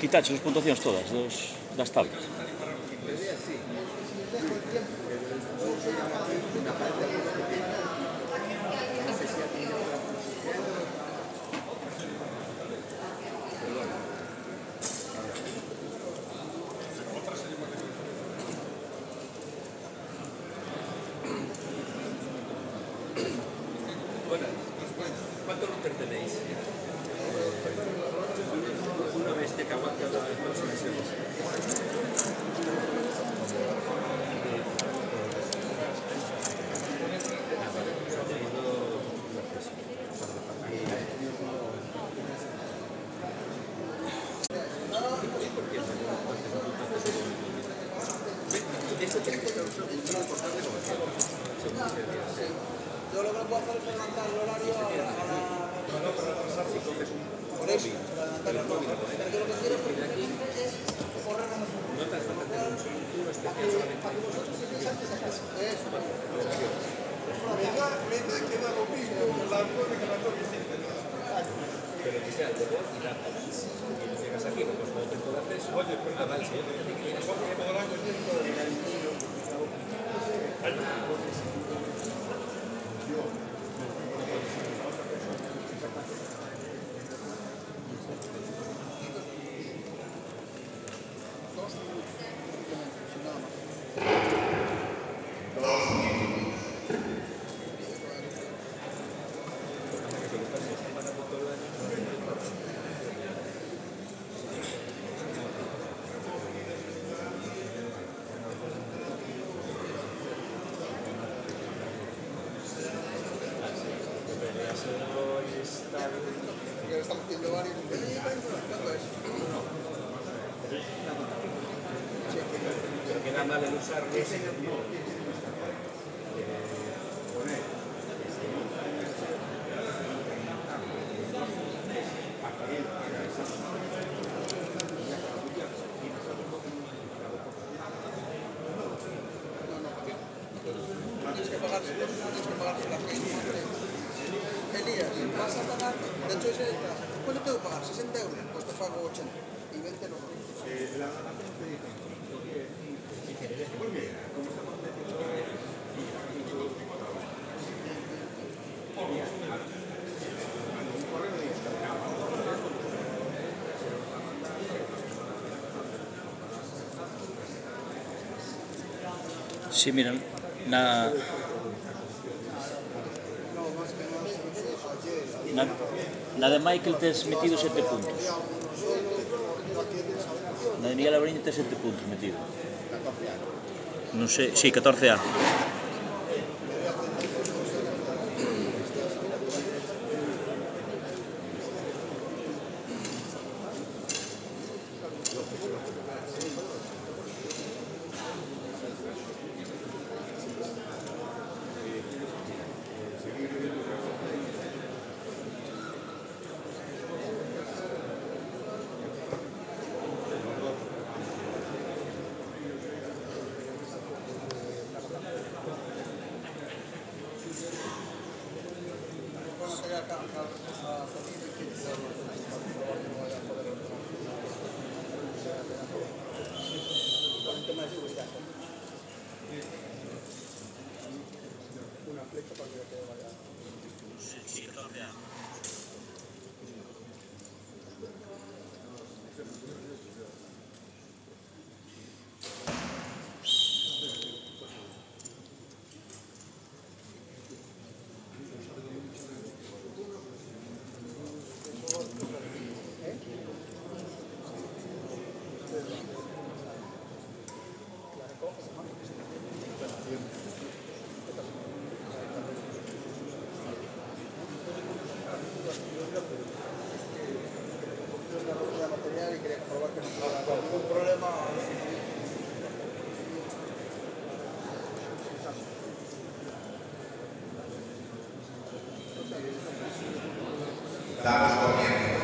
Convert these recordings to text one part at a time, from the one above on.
Quitaches as puntuacións todas das tablas. ¿Cuántos routers tenéis? Una vez que aguante las próximas semanas. Esto tiene que estar usado un sitio importante como el cielo. Yo lo que no puedo hacer es adelantar el horario a la... Si coges un Por eso, adelantar el horario. Pero yo lo que quiero es correr con nosotros. no te hace falta tener un sitio especial solamente. Para que vosotros estéis antes a casa. Eso. Queda lo mismo las 9 que las 9:15. Pero que sea de voz y data. Y tú llegas aquí, pues no te puedo hacer eso. Oye, pero vale, si yo te digo que ¿cómo podrán venir todo el aluminio? Porque estamos viendo varios. ¿Cuánto es? pero queda mal el usar ese. Tienes que pagar, tienes que pagar las que Elías, vas a pagar, de hecho ¿cuánto tengo que pagar? 60 euros, pues te pago 80 y 20 no. Sí, mira, na de Michael tes metido 7 puntos. Na de Miguel Abriño tes 7 puntos metido. Non sei, sí, 14A. Sí, 14A. Material y quería comprobar que no tuviera ningún problema. Damos comienzo.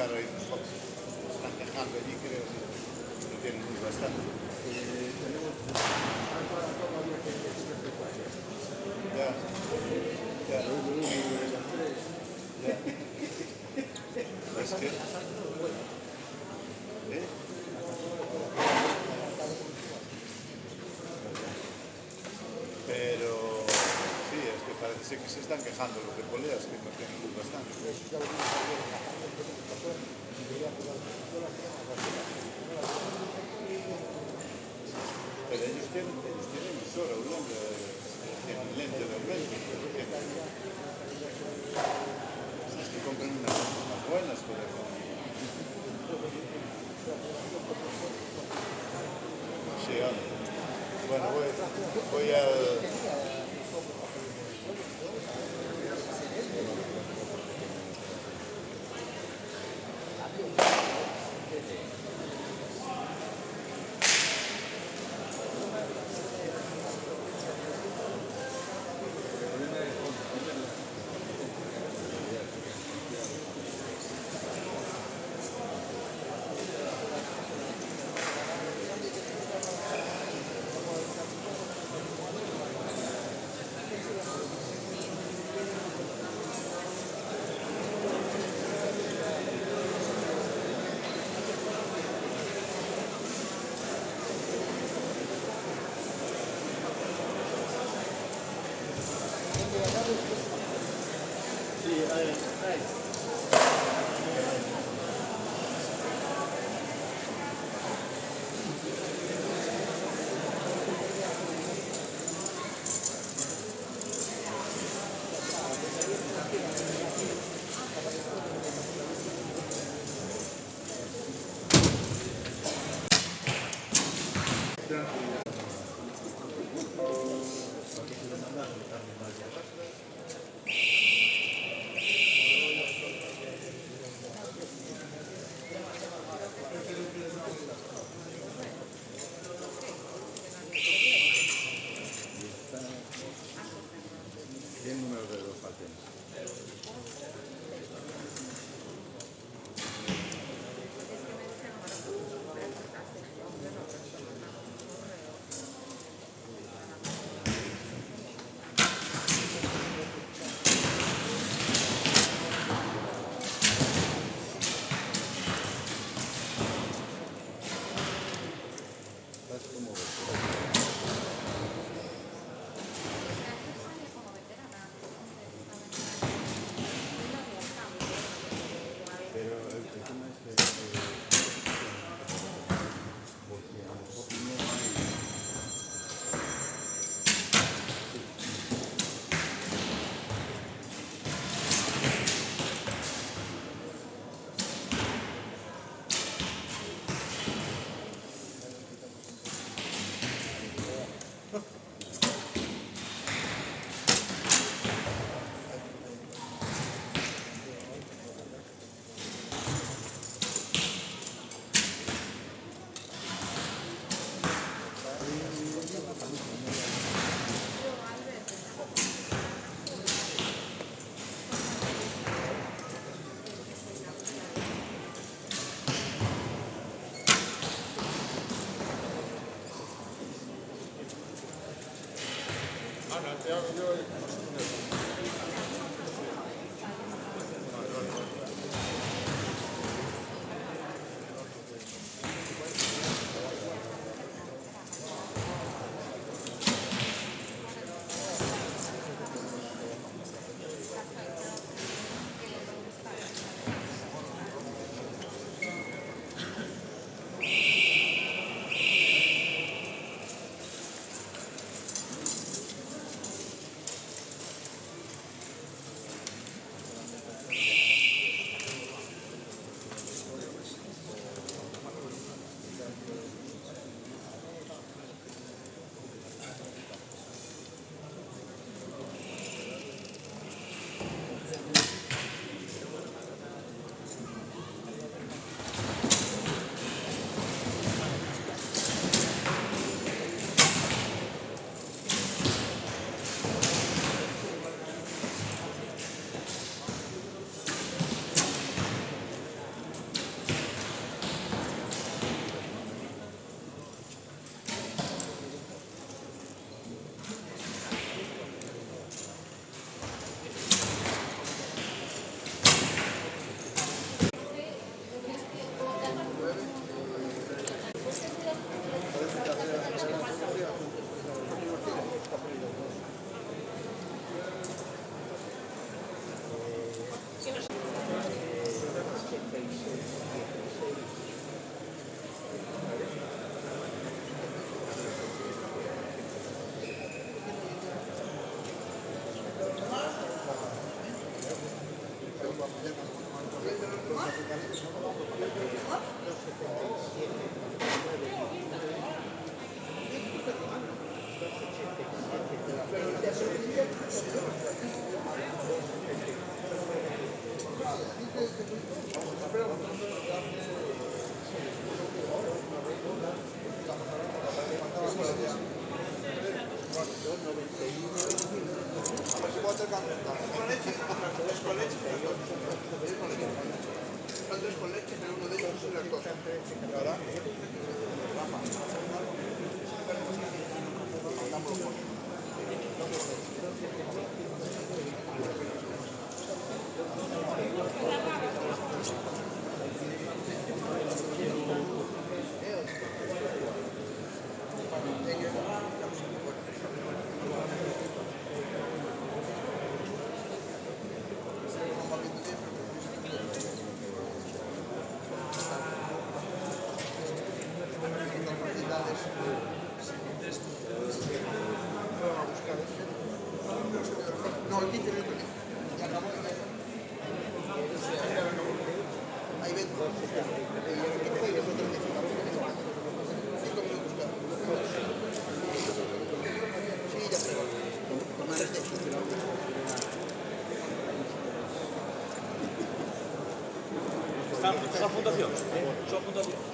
claro, ahí están quejando allí, creo que tienen luz bastante. Ya, ya, ya. Es que... Pero sí, es que parece que se están quejando los de Poleas, que no tienen luz bastante. Pero ellos tienen emisora, tienen lente de aumento. Es que compren unas buenas, joder. Sí, hombre. Bueno, voy a... Tres con leche, pero uno de ellos es las dos. No, el 15 minutos. Y acabó el día. Ahí ven. Y el 15 y después 35. 5 minutos cada. Sí, ya sé. Tomar este. Son puntuacións? Son puntuacións?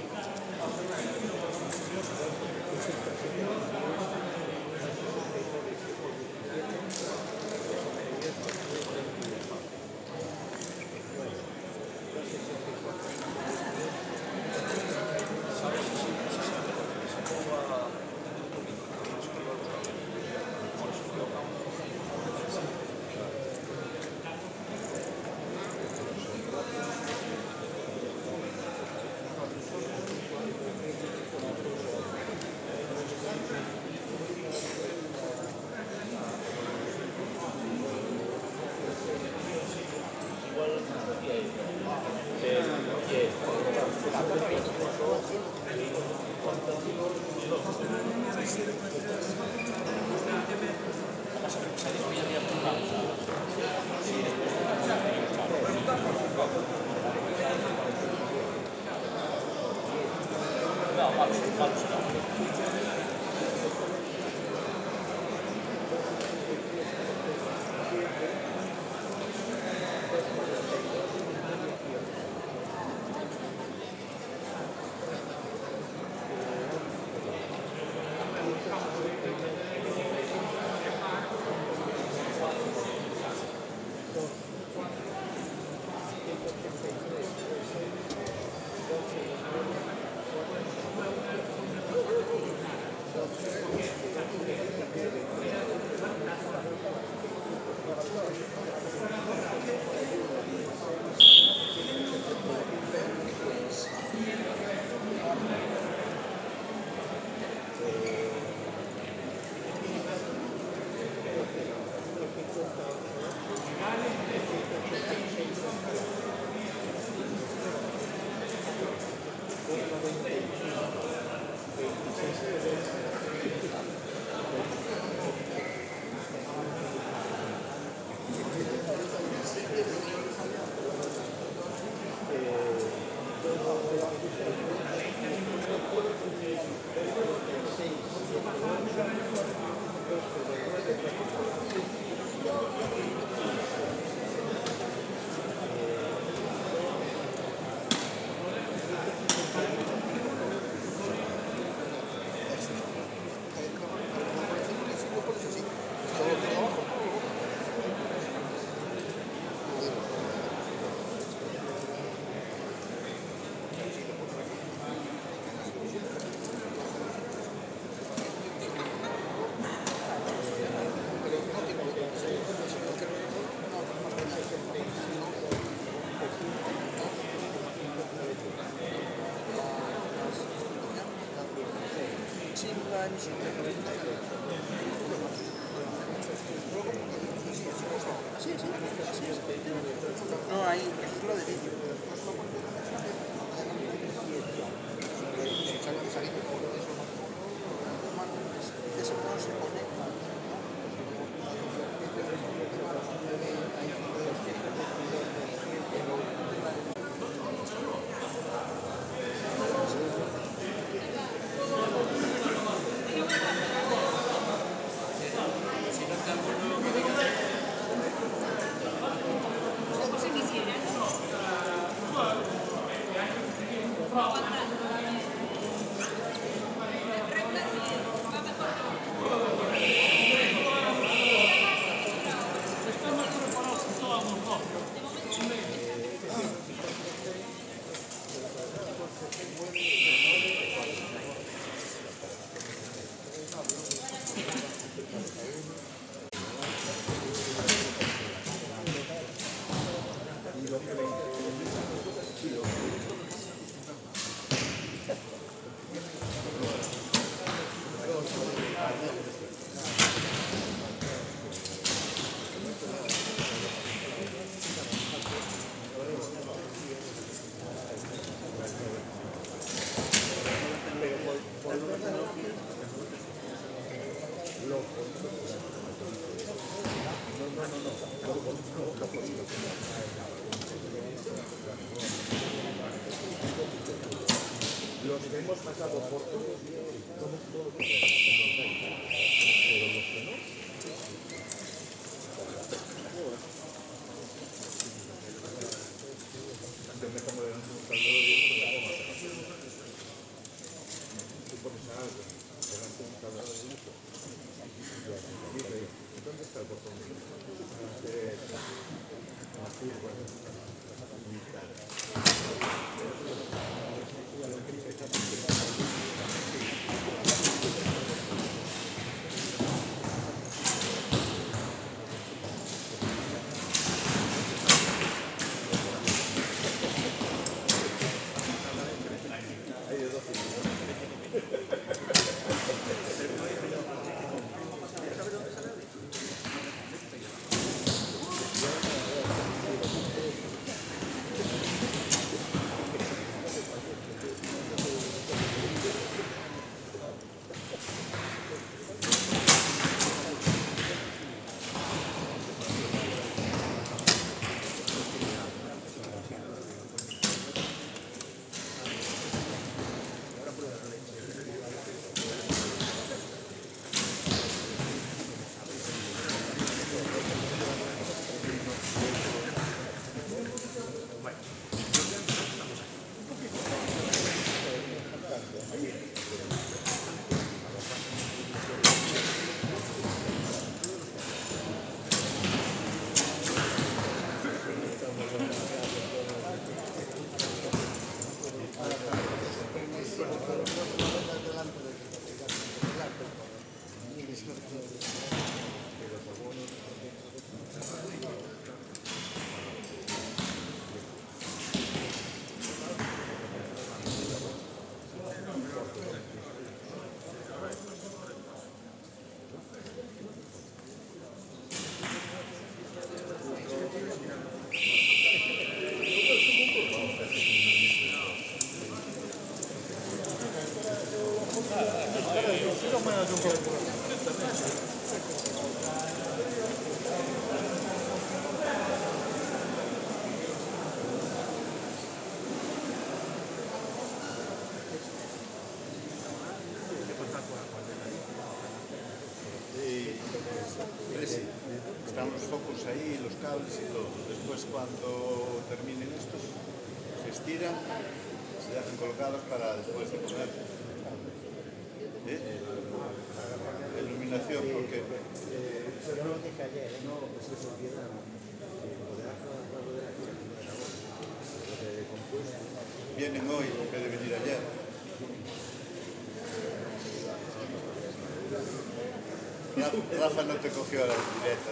No, ahí, eso es lo de vídeo. Ese no se conecta. Los que hemos pasado por todos, somos todos pero los que no. Tú pones a algo delante de un tablero de lujo y ¿dónde está el botón? Están los focos ahí, los cables y todo. Después, cuando terminen estos, se estiran, se dejan colocados para después de comer. Iluminación, porque vienen hoy en vez de venir ayer. Rafa no te cogió la directa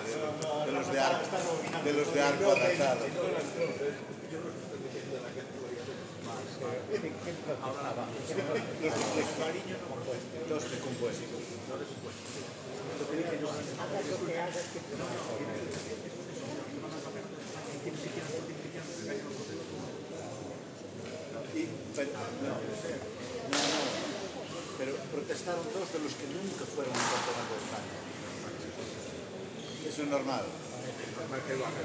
de los de arco adaptado. Los de compuestos. Pero protestaron dos de los que nunca fueron un campeonato de España. Eso es normal. Normal que lo hagan.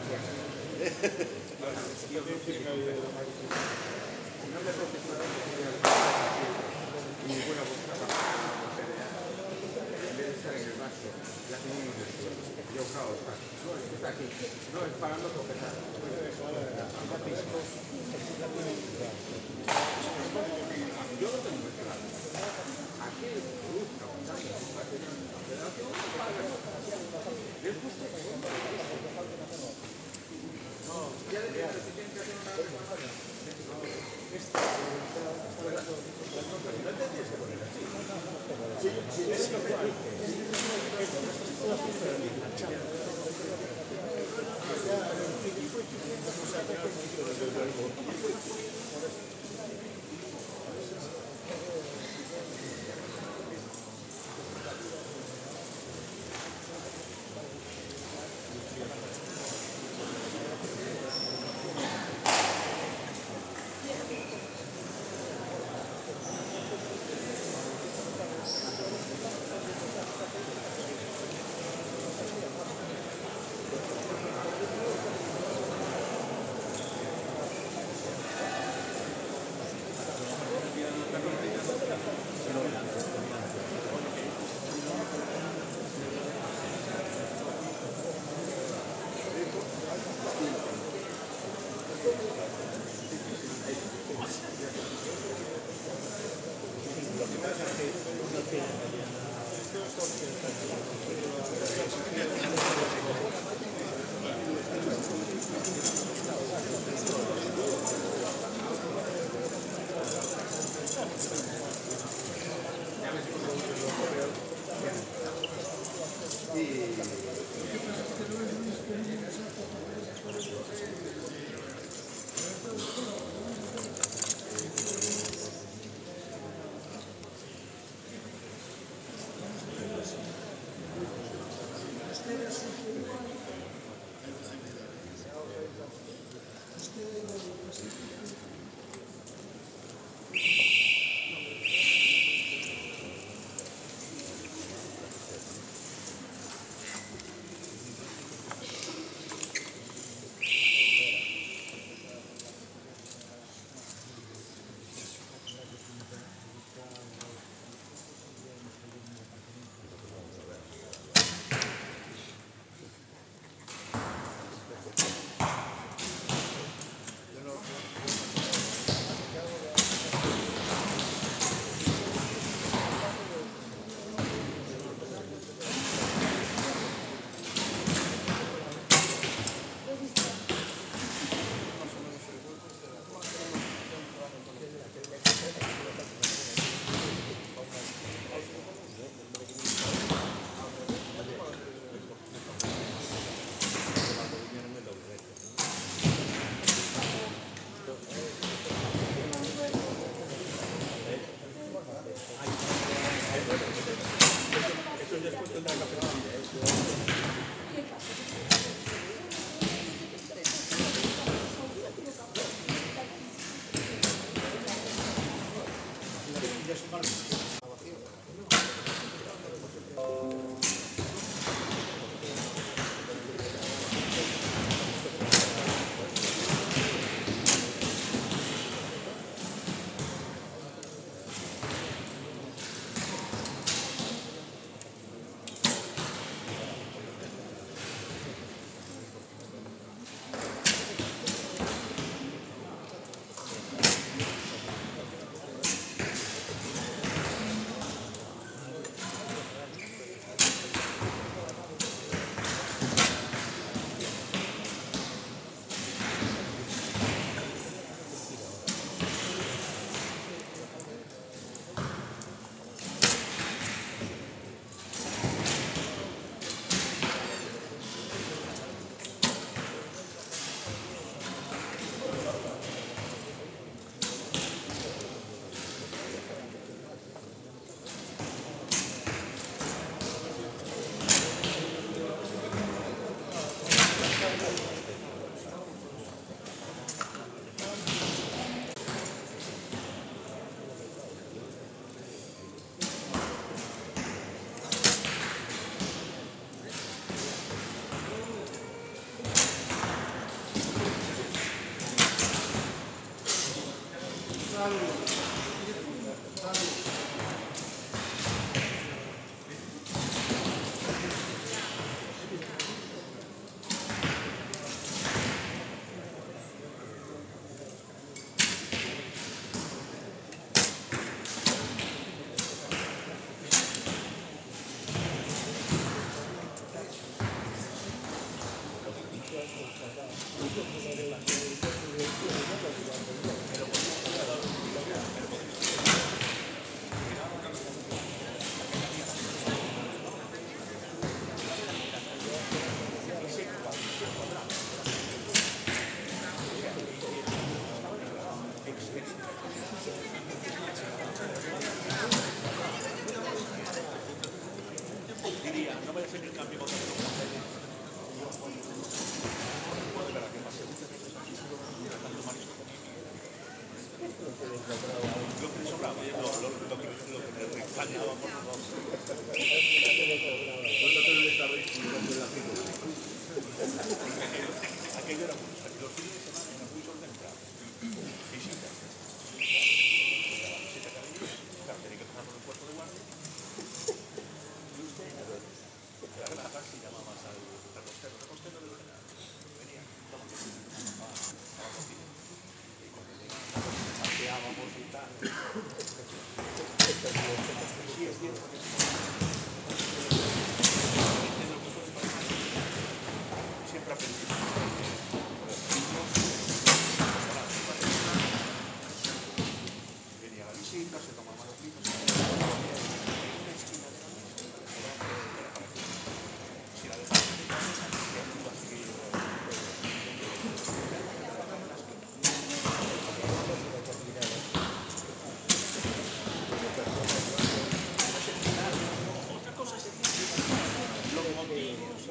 No le protestaron ninguna buscaba en vez de estar en el vaso, la tenemos después. Yo, claro, está aquí. No, es para no tropezar. Diría, no vaya a ser que cambie con otro. Lo que sobraba, lo que me extrañaba por los dos. Aquello era muy, los fines de semana era muy organizado. Visitas. Visita cada día, claro, tenía que pasar por el puesto de guardia. Y usted, la taxi llamabas al repostero de lo que nada. Venía, toma, a la cocina. Y cuando paseábamos y tal. Sí, es cierto que siempre aprendí. Venía a la visita, se tomaba los libros. Una esquina de la mesa. Si la dejaba en la mesa, otra cosa es los motivos.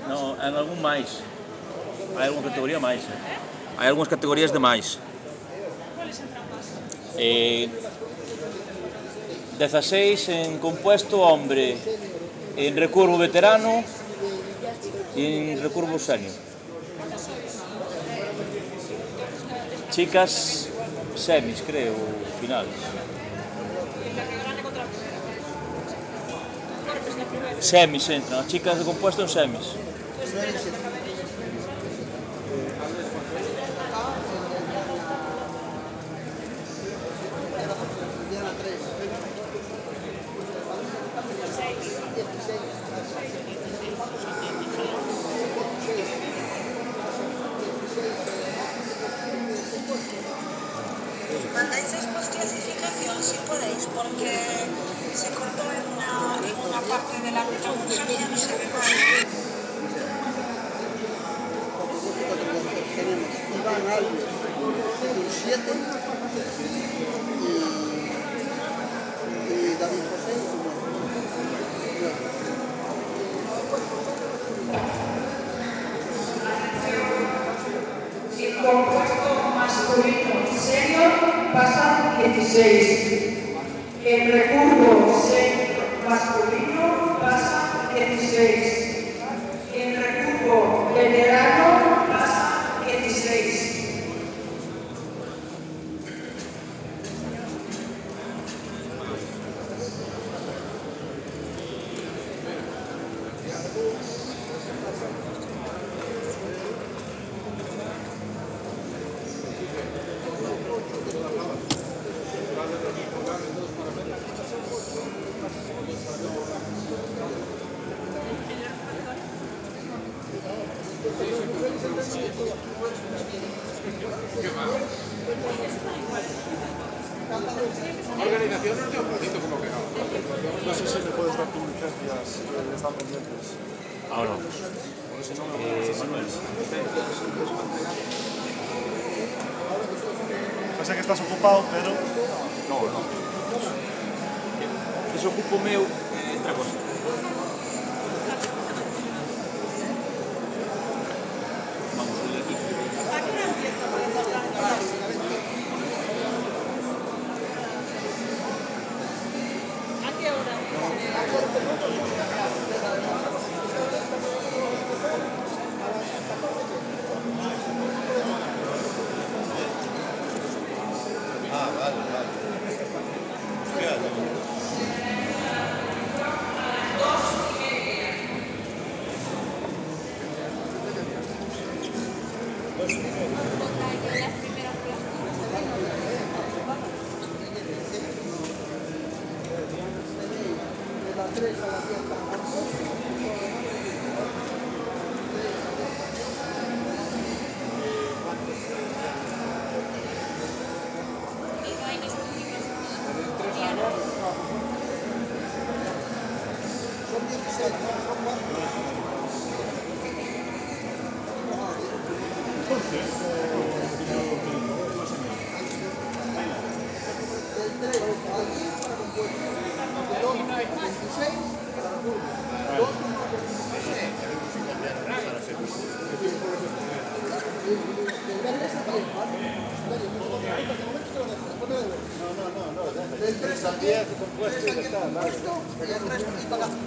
No, en algún máis. Hai algunha categoría máis. Hai algunhas categorías de máis. ¿Cuáles entran más? 16 en compuesto hombre, en recurvo veterano y en recurvo senior. Chicas semis, creo, finales. En la que gane contra la primera. Fuertes la primera. Semis entran, as chicas de compuesto en semis. Pues menos, la caballería. Diana 3. 16. Mandáis por clasificación si podéis, porque se cortó en una parte de la retransmisión y ya no se ve más. Tenemos Iván Alves con 7 y David José con 9. En compuesto masculino senior pasan 16. En recurvo senior masculino pasan 16. En recurvo veterano pasan 16. Organización no tiene un ratito como que no. No sé si me puedes dar tus licencias que están pendientes. Ahora. Manuel. No sé que estás ocupado, pero... No. Desocupo o meu outra cosa. Vamos a ir aquí. Aquí no empieza por el ¿a qué hora? Ah, vale. Fíjate.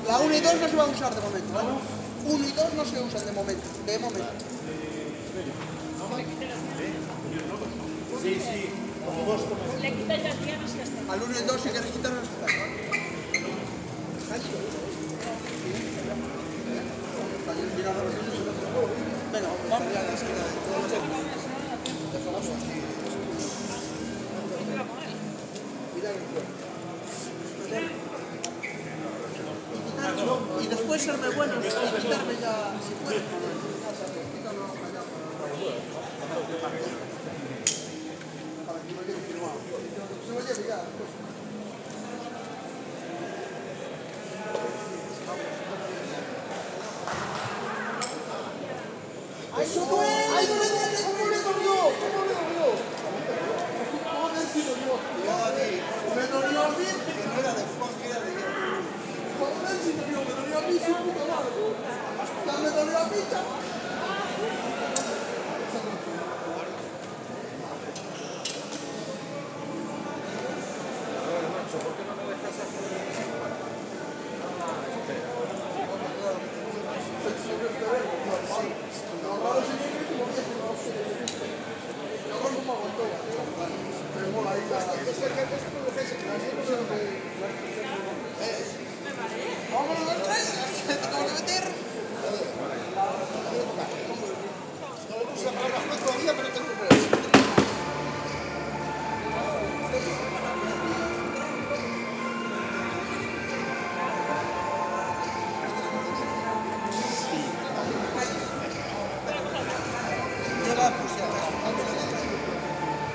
La 1 y 2 no se va a usar de momento, ¿vale? 1 y 2 no se usan de momento, Sí, sí, como vos. Le quitas las dianas y ya está. Al 1 y el 2 si quieres quitar las quitas, ¿vale? Venga, vamos ya a la esquina. Y después serme bueno y quitarme ya, si puedes. Se me lleve ya. ¡Ay, no le duele! ¿Cómo le dolió? ¿Cómo le dolió? ¿Cómo le dolió? Me dolió a mí, que no era de Juan, que era de Dios. ¿Cómo le dolió? Me dolió a mí, su puta madre. Ya me dolió a mí, chaval. ¿Por qué no me dejas hacer Vámonos los tres, tengo que meter. No lo usa para la juez todavía, pero tengo que ver.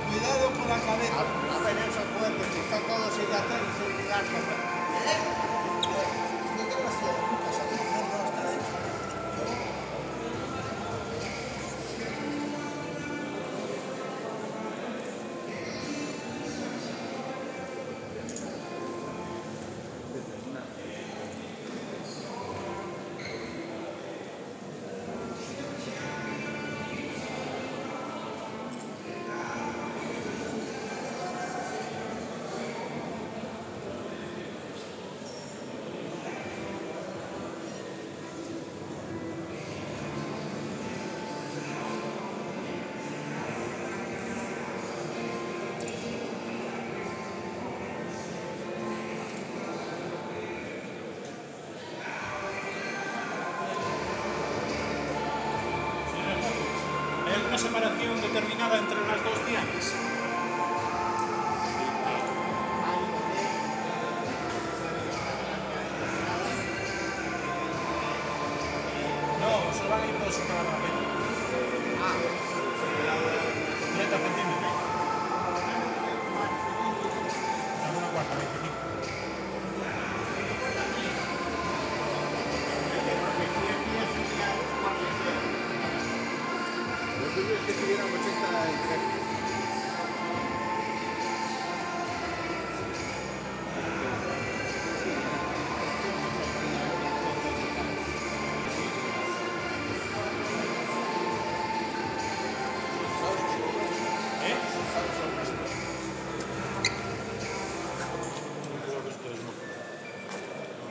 Cuidado con la cabeza. Ha venido San Juan, que están todos sin hacer y sin dar. ¿Hay alguna separación determinada entre las dos dianas? No, se van a ir dos cada vez. 30 centímetros. Una cuarta, 25. Lo suyo es que tuvieran 80 en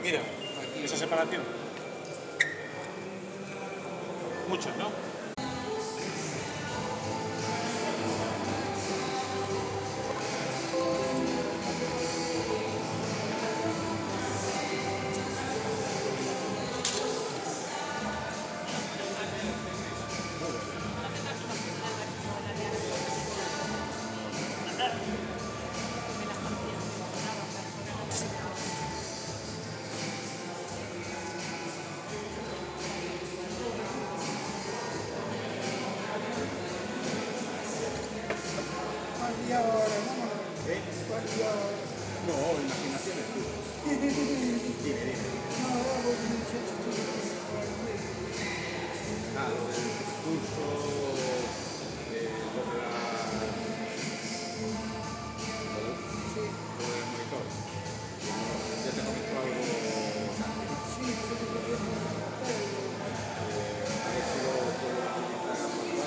Mira, esa separación. Muchas, ¿no? No, imaginaciones tú. Dime. Ah, lo del discurso lo del monitor. Ya te comentó algo Santi, ¿no? A ver si lo puedo utilizar más fácil para...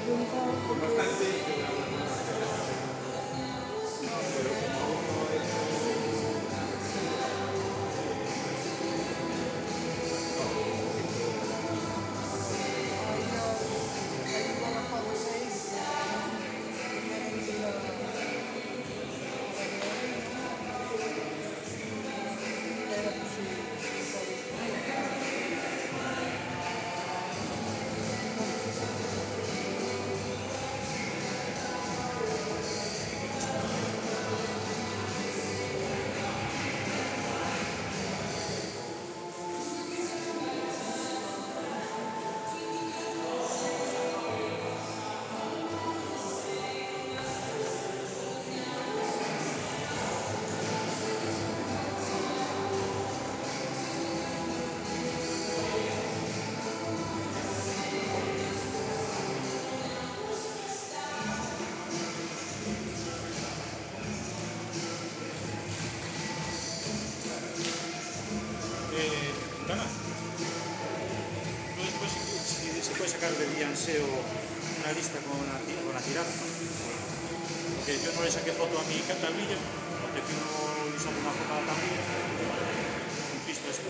No obstante, yo voy a hablar con la secretaria. Pero como aún no he hecho... Dana, después si se puede sacar de Dianseo una lista con la tirada. Porque yo no le saqué foto a mi tablilla, porque aquí no le saco una foto a la tablilla. Un pisto esto.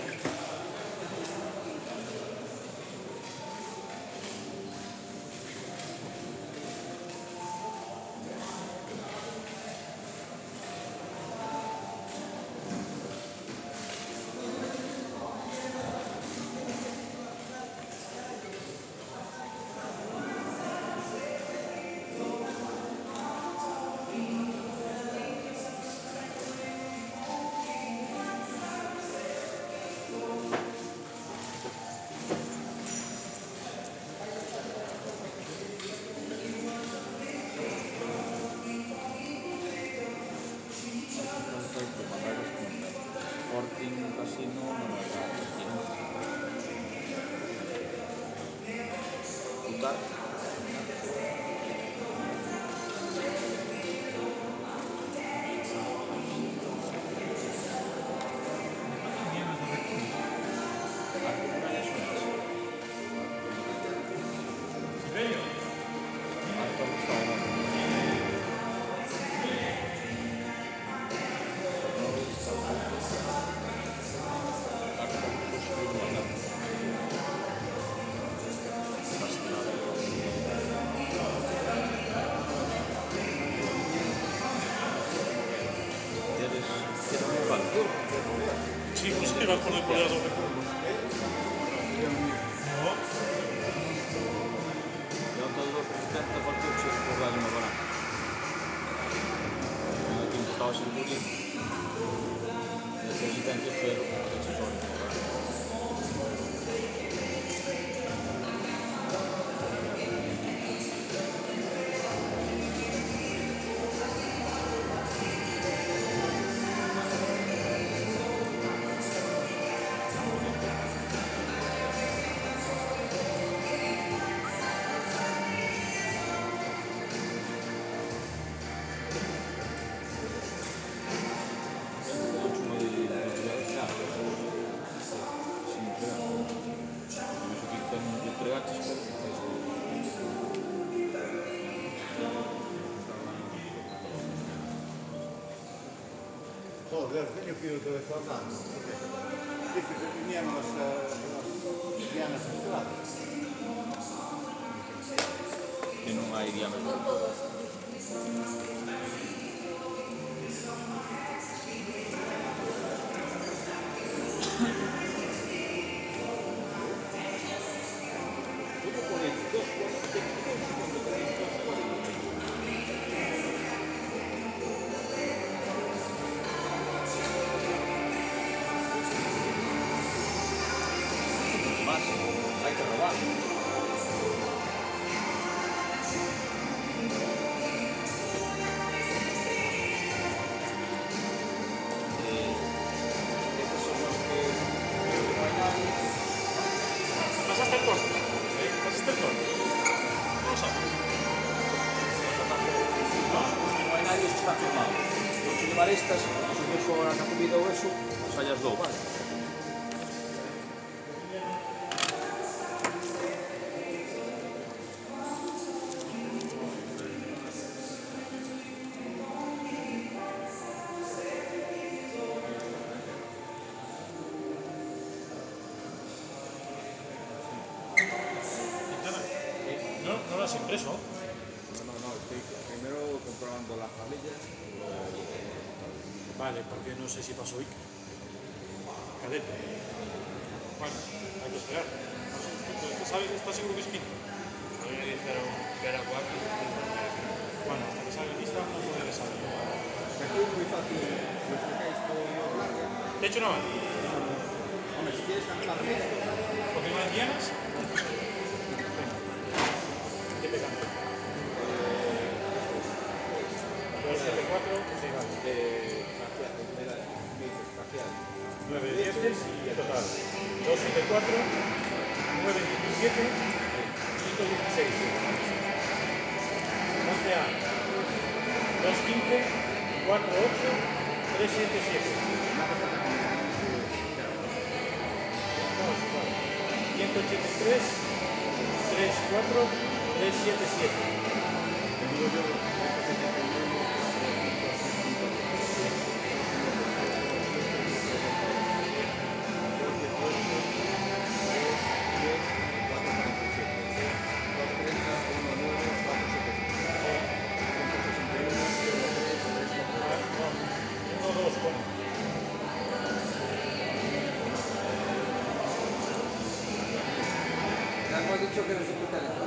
Sporting, Casino, Putar. Sí, pues es que va por el poder de Ja on tuolla presidenttä valtuuksia kurvailma vana. Minäkin tausin tuli. Ja se itänkin peru, että se on. Joder, tenho que ir outra vez faltando. Dice que teníamos as dianas centrales. E non hai diámetro. Más, hai que robar. está firmado. Non se llevar estas, se o viejo ahora que ha comido eso, pues hayas dou, vale. ¿No lo has impreso? No, estoy primero comprobando las tablillas. Vale, porque no sé si pasó Iker. Cadete. Bueno, hay que esperar. ¿Estás seguro que es quinto? A mí me dijeron que era cuarto y Bueno, hasta que salga lista no puede salir. Aquí es muy fácil, lo explicáis todo largo. De hecho, no. Hombre, si quieres cancelar esto, ¿Porque no entiendes? ¿Qué te cambia? 274, sí, vale. 9 dientes y en total 274, 917, 116. 11A, 215, 48, 377. No, es igual. 183, 34, 377. ya hemos dicho que no se quita el otro.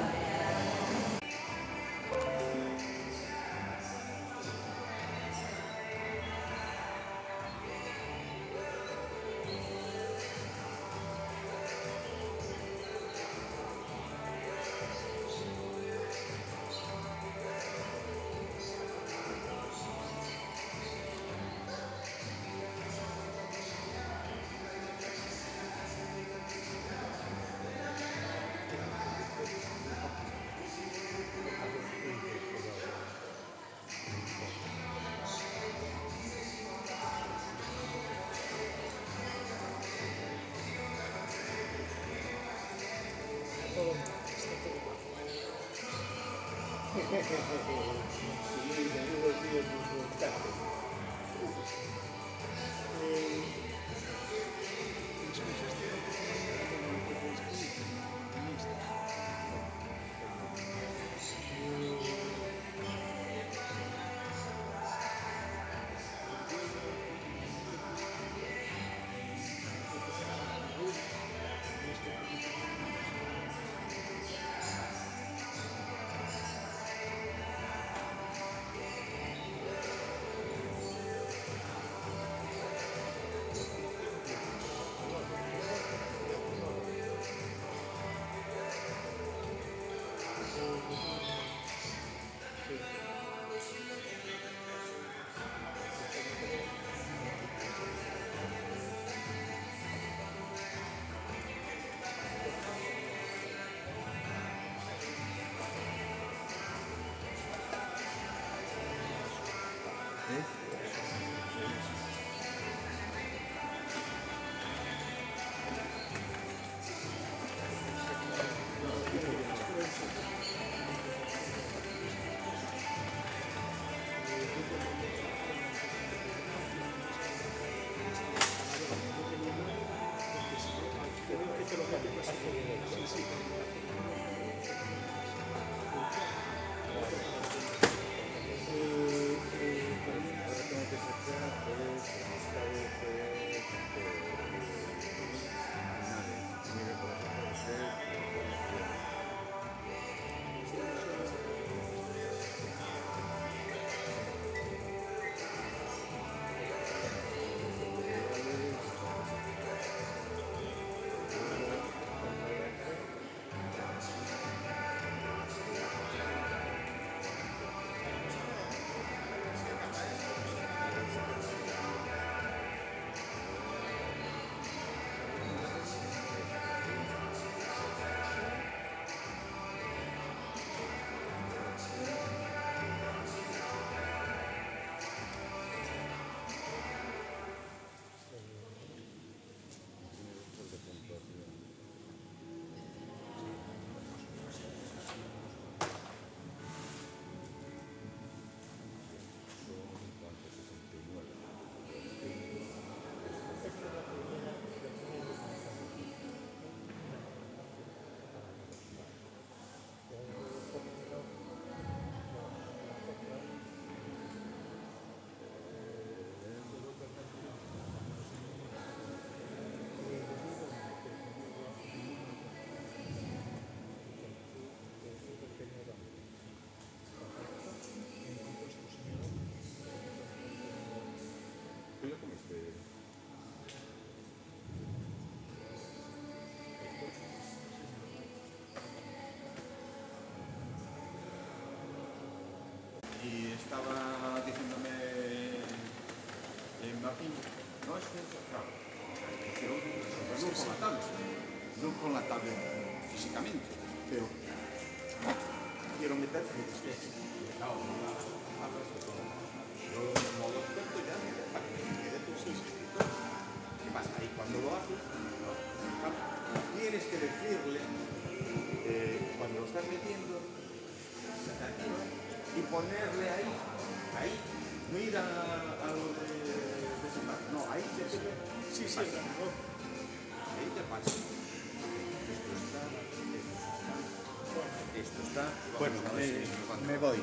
y estaba diciéndome Martín, no es que, claro, no con la tablet, no con la tablet físicamente, pero quiero meter yo modo experto ya para que me quede todo escrito. ¿Qué pasa? Ahí cuando lo haces, tienes que decirle cuando lo estás metiendo y ponerle ahí, no ir a lo de desembarco, no, ahí te sirve, sí, ahí te pasa. Esto está, bueno, me voy.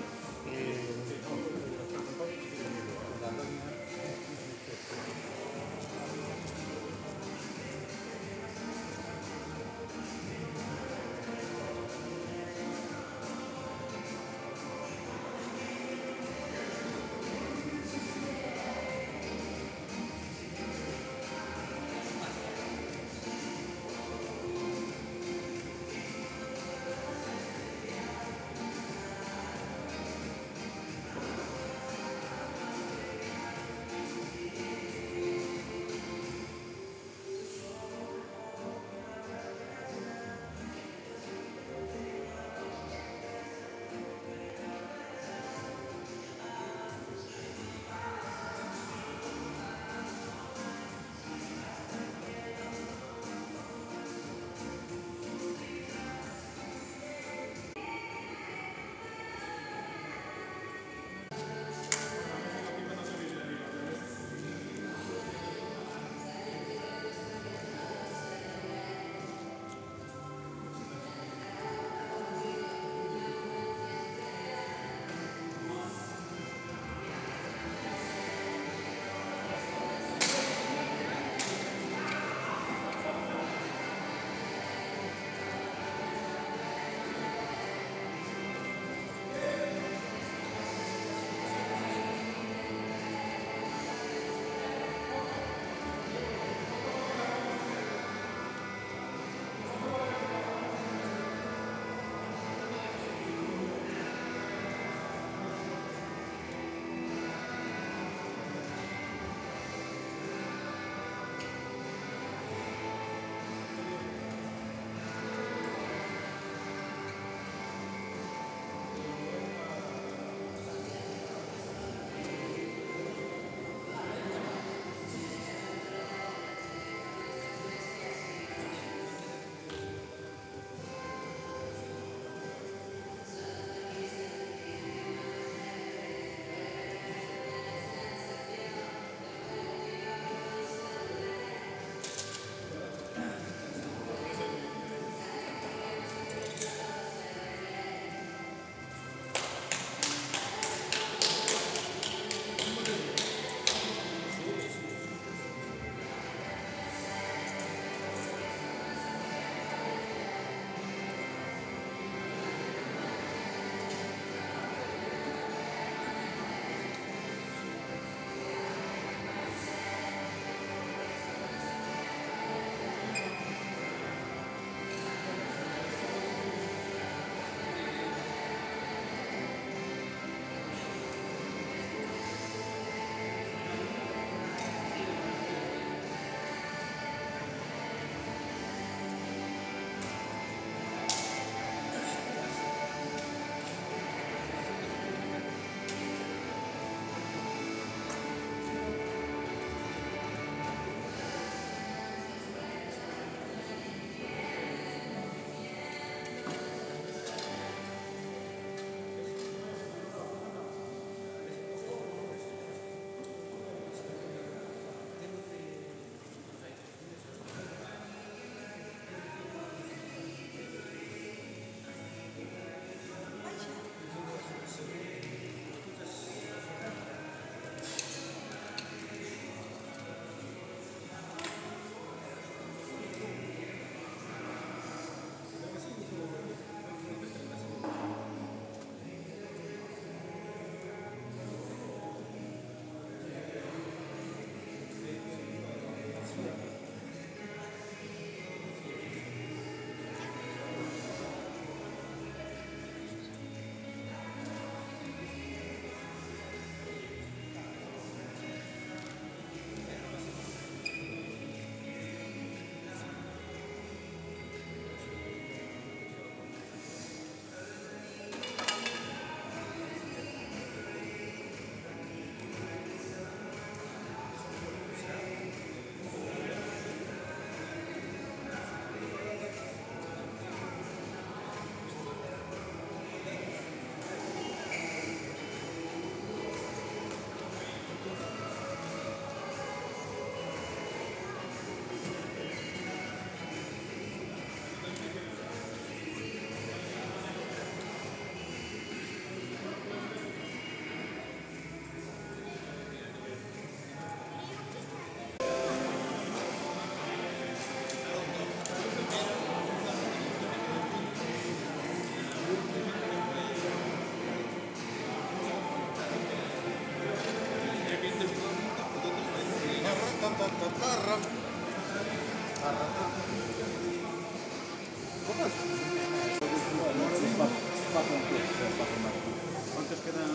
¿Cuántos quedan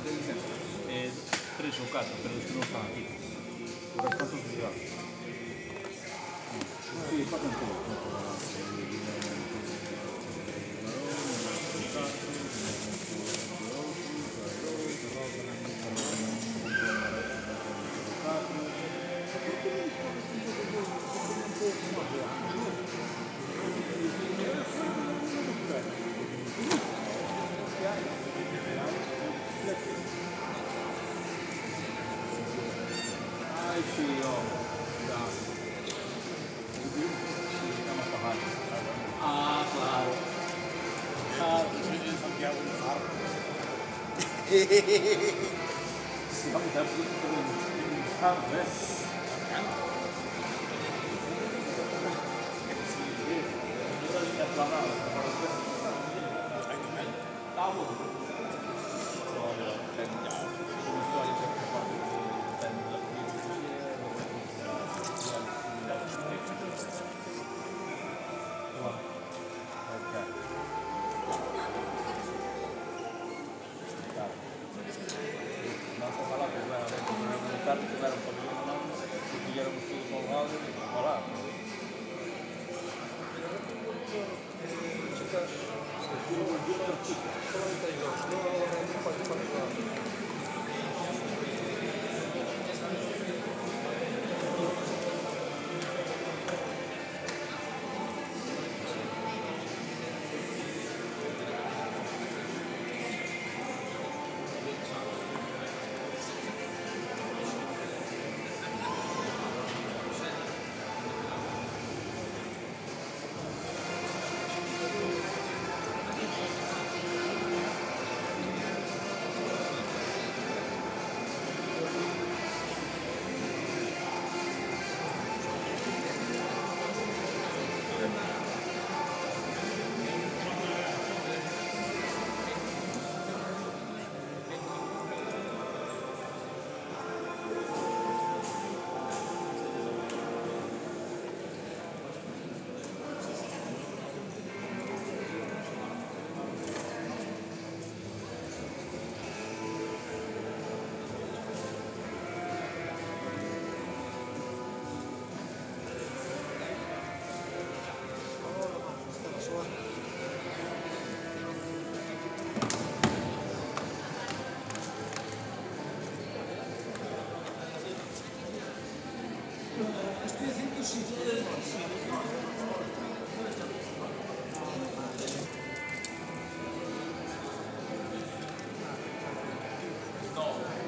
de licencia? 3 o 4, pero los que no están aquí. Los restantes ligados. Sí, pasan todos. Ay, sí, ah, claro. Santiago un far. Sí, vamos a ver si podemos buscar, ¿ves?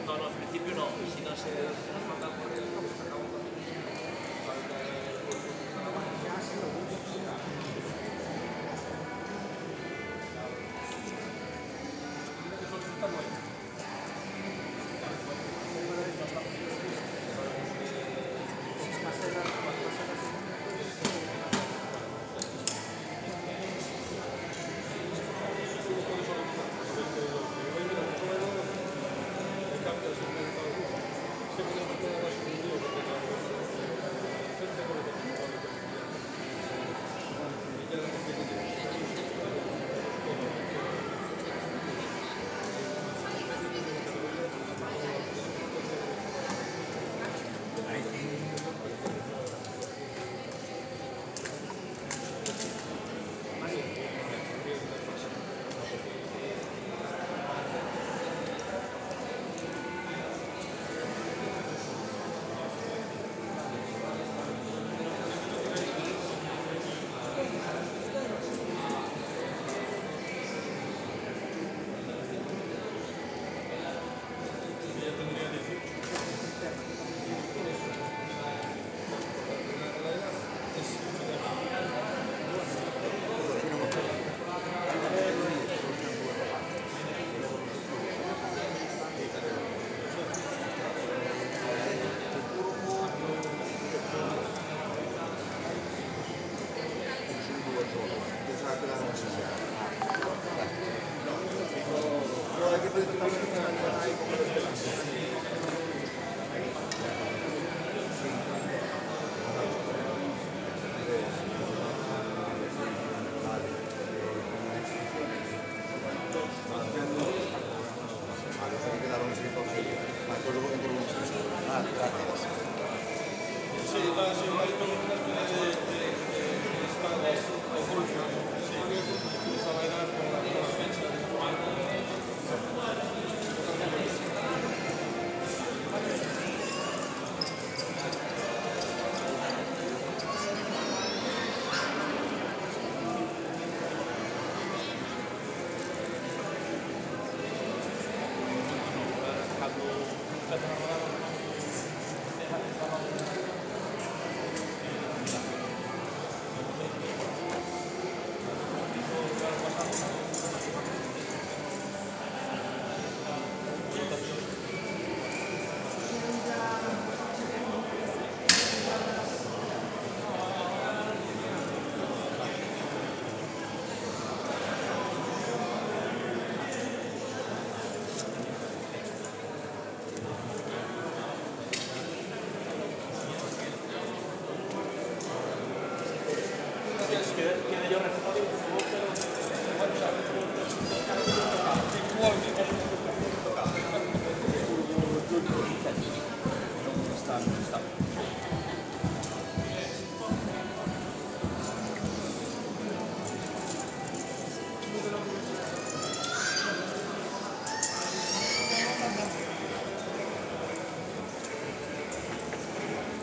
No, en principio no. Si no se nos manda por el campo, se acabó con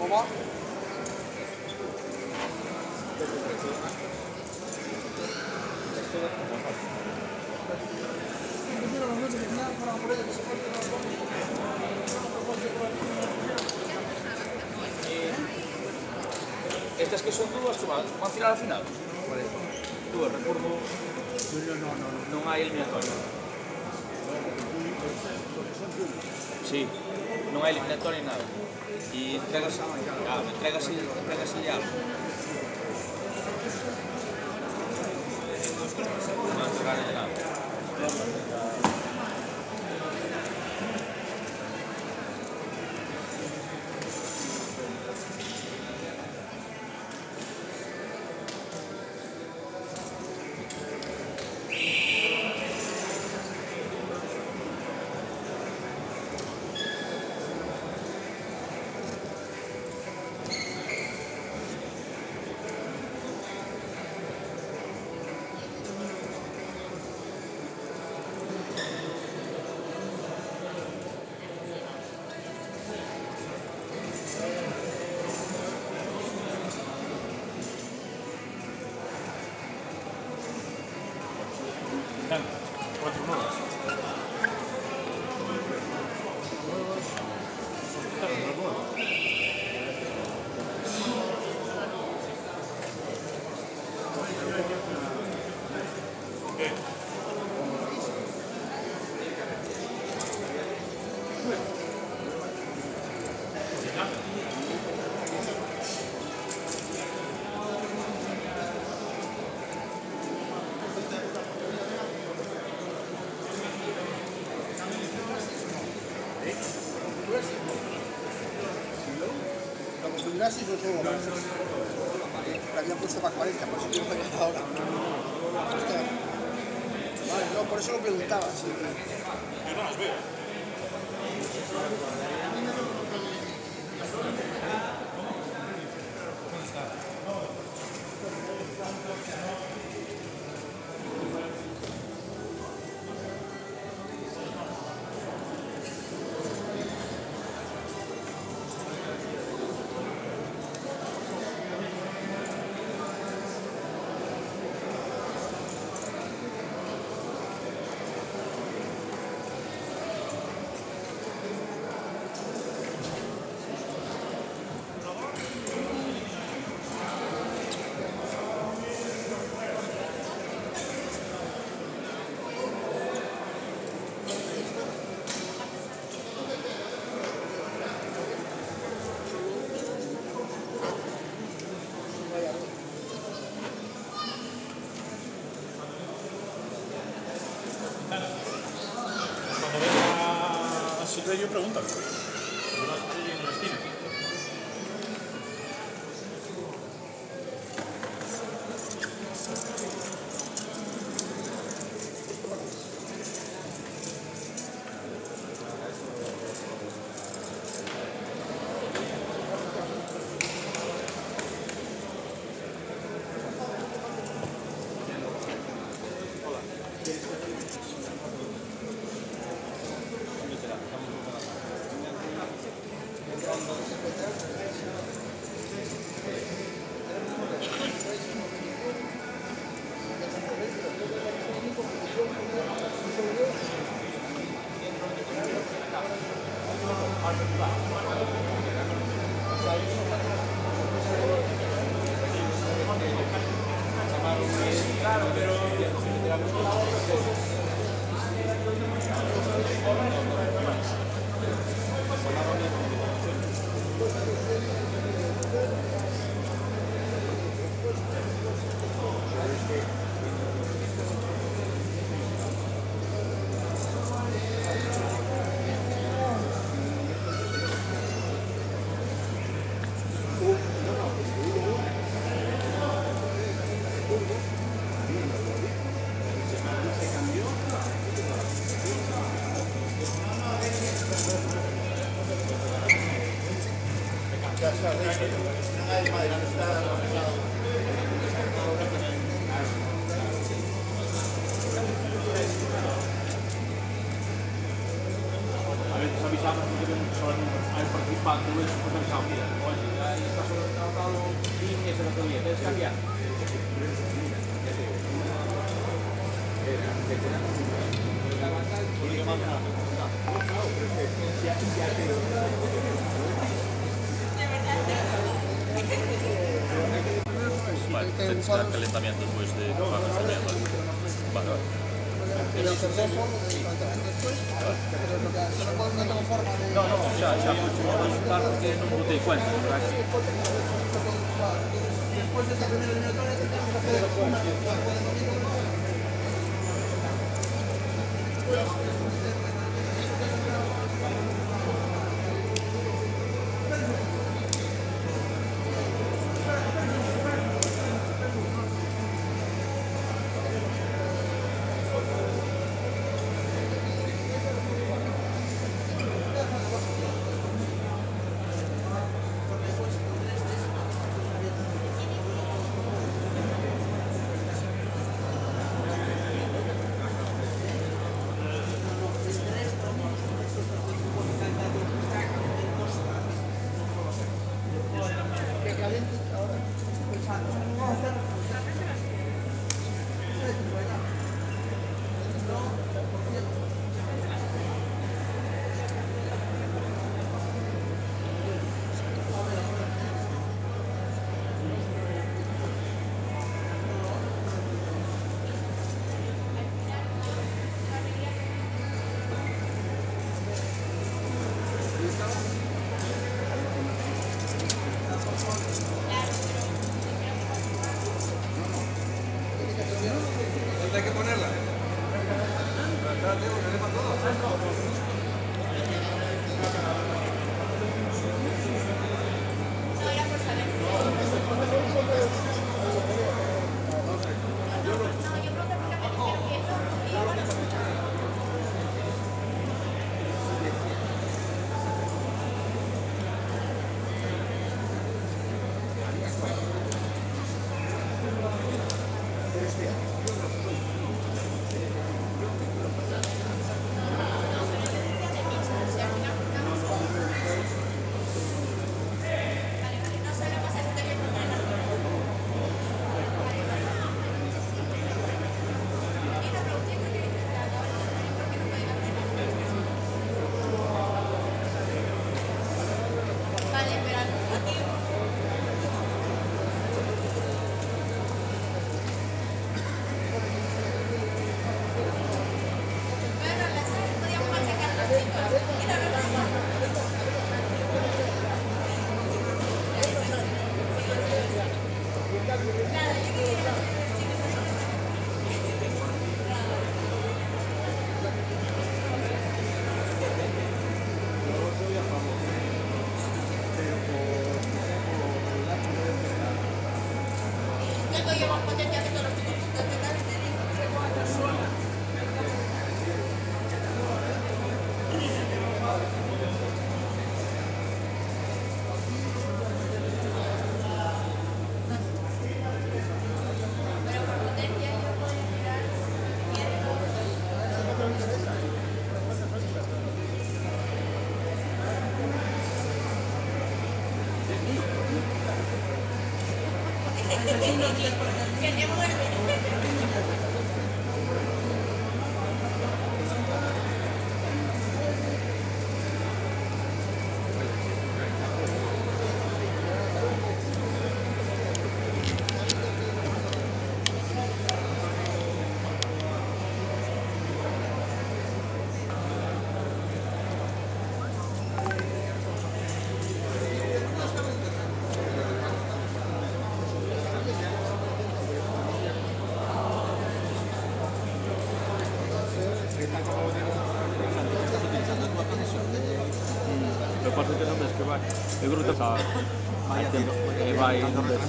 ¿Cómo? Estas que son dúas que van tirar a final? Dúas, recordo... Non hai eliminatoria. Sí, non hai eliminatoria ni nada. E entregas algo. Non entregarle de nada. Gracias, yo solo la había puesto para 40, por eso quiero que venga ahora. Vale, no, por eso lo preguntaba. Sí. Yo no las veo. Yo pregunto. A veces avisamos porque hay participante, después avisamos, mira, oye, ahí está solo tratado y ese otro día, ¿quieres cambiar? Vale, está el calentamiento después de que pagas también, vale. Vale, vale. Pero el teléfono, el calentamiento después, pero lo que no tengo forma de... No, xa puxo resultar porque non botei cuenta, verdad? Después de esta primera eliminatoria tenemos que hacer una después del domingo. Hay que ponerla. Lo que pasa é que non ves que vai. Eu creo que está... Hai tempo, vai... Non ves...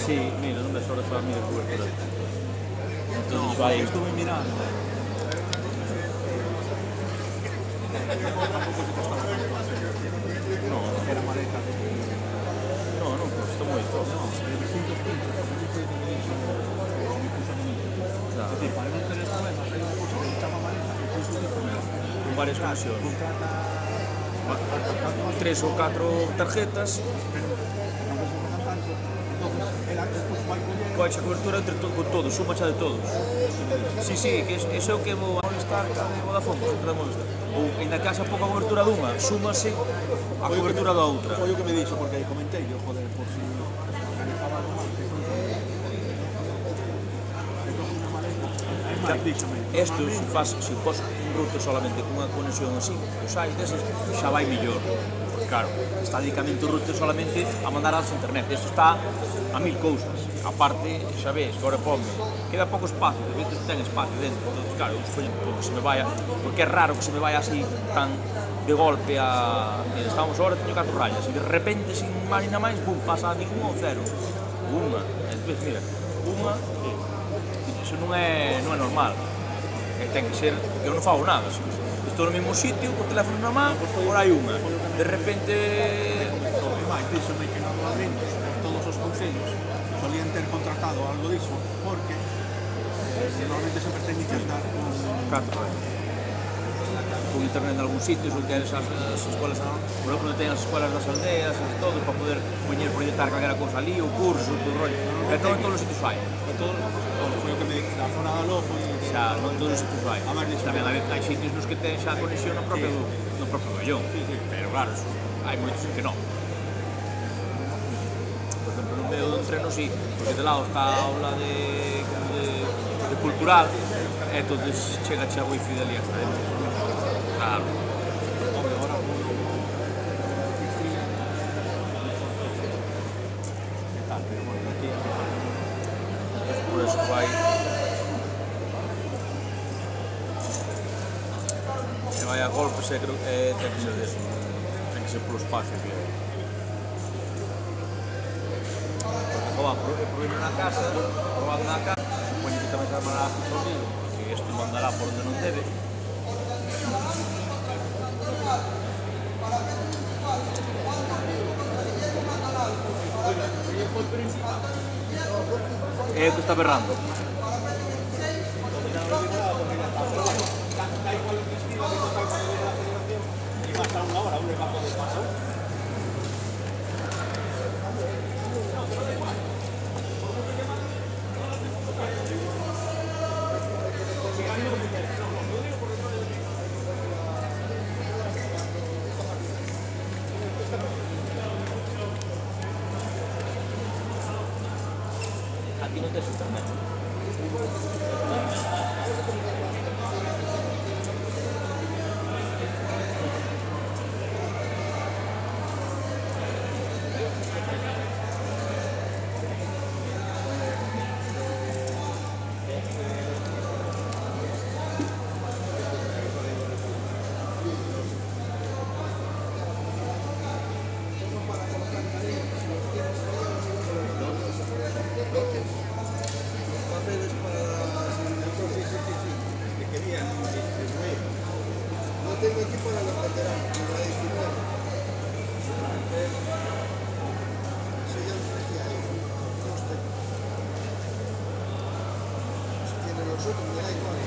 Sí, mira, non ves ahora está a mí de cobertura. Entón vai... Estuve mirando. No, Era maleta de... no, non costa moito. No, de 215, porque dice que me dixo mi cousa bonita. Claro. Es decir, para non tener problemas, hai unha cousa que se chama maleta, que pois tú dices, Con varias conexiones. contrata... 3 ou 4 tarjetas, Pero non ves que pagan tanto. Entonces, ela despois vai coller... coixa cobertura entre con todos, suma xa de todos. Sí, que ese é o que vou a Movistar, ca de Vodafone, sempre de Movistar. Ou, ainda que haxa pouca cobertura dunha, súmase a cobertura da outra. Foi o que me dixo, porque aí comentei, yo, joder, por si organizaba algo mal, que son... Una maleta. É máis, díxome. Isto, se pos un router solamente con unha conexión así, os hai deses, xa vai mellor. Porque, claro, está dedicamente o router solamente a mandar datos a internet. Isto está a 1000 cousas. A parte, xa ves, que agora pome, queda pouco espacio, de repente ten espacio dentro. Entón, claro, eu escollo que se me vaya, porque é raro que se me vaya así tan de golpe a... Mira, estamos agora, teño 4 rayas, e de repente, sin máis nada máis, bum, pasa de 1 ao 0. Unha, e despois, mira, unha, iso non é normal. Ten que ser, eu non fago nada, estou no mesmo sitio, co teléfono na man, por hai unha. De repente... E máis, díxome que normalmente todos os concellos solían ter contratado algo diso, porque normalmente sempre teñen que andar con... 4 con internet en algún sitio, ou queres as escolas, por exemplo, ten as escolas das aldeas e todo, para poder poñer proyectar calquera cousa ali, o curso, todo o rollo. E todo en todos os sitios hai. Foi o que me dixo, a zona da Lopo e... Xa, non todos os sitios hai. Tamén hai sitios nos que ten xa conexión no propio pabellón. Pero claro, hai moitos que non. Por exemplo, no medio do entreno sí, porque de lado está a aula de cultural, e entonces chega a wifi de ali hasta dentro. Claro. Por eso vai... Se vai a golpes, ten que ser deso. Ten que ser polo espacio, tío. Porque probar na casa, supoño que tamén se armará a conmigo, que isto mandará por onde non debe. É o que está berrando. Aquí non tes internet. Papeles para no tengo aquí para los veteranos, me va a decir nada. Eso ya lo decía ahí, no usted. Si tiene los otros, me da igual.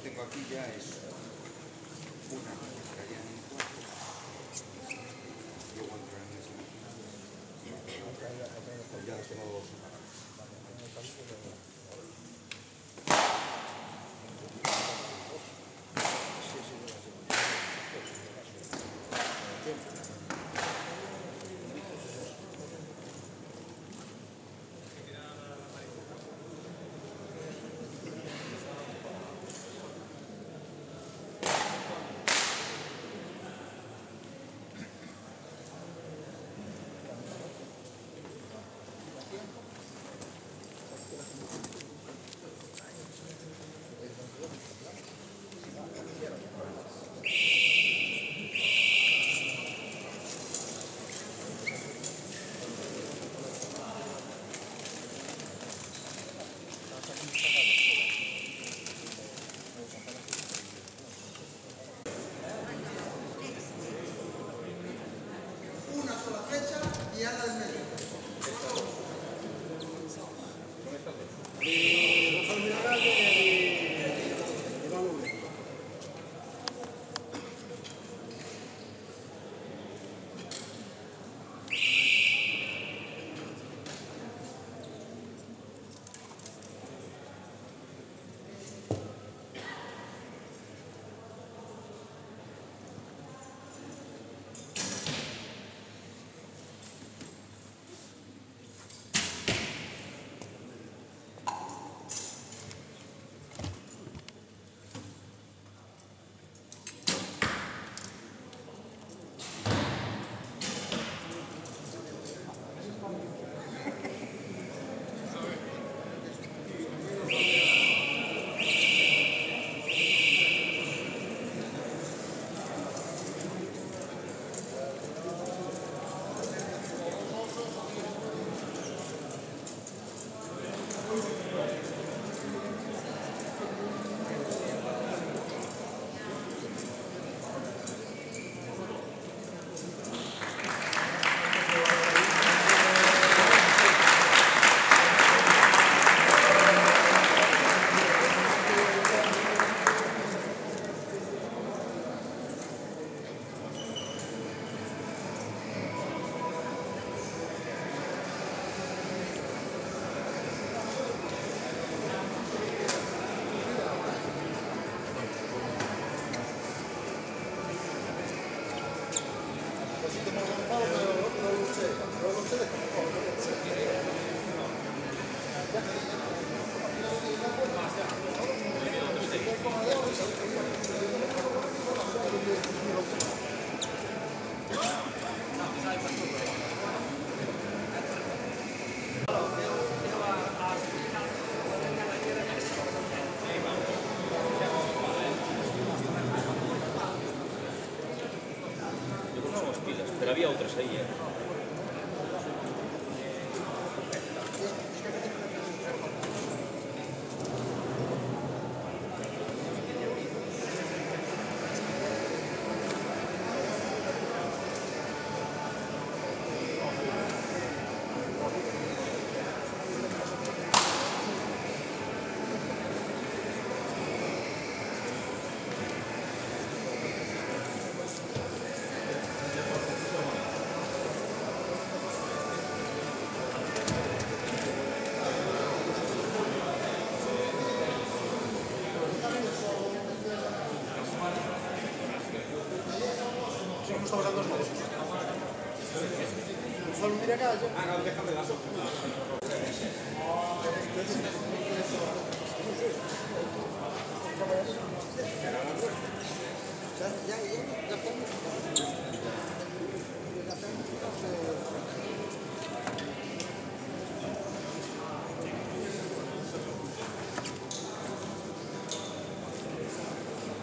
tengo aquí ya es una que ya en cuatro. Luego entrarán en semifinales. Ya las tengo separadas. Una sola flecha y ala del medio. Pero había outras aí,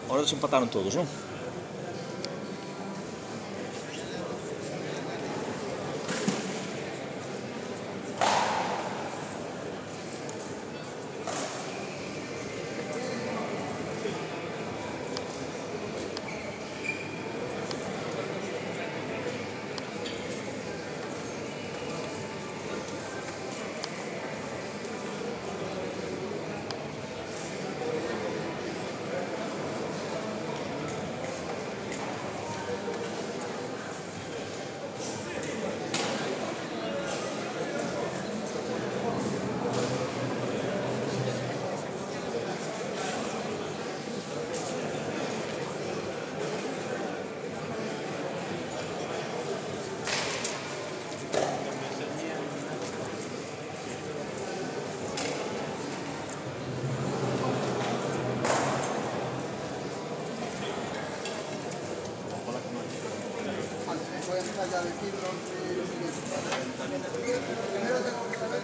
Ahora desempataron todos, ¿no? ya decirlo lo siguiente. Primero tengo que saber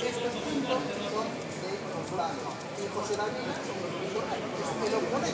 estos puntos son de plano. Y José David me lo pone.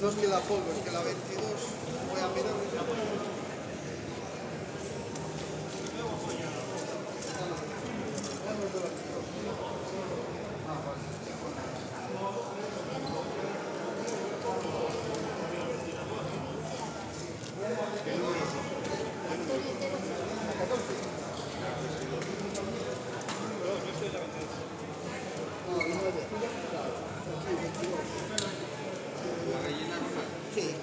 No es que la polvo, es que la 22 voy a mirar. Sí.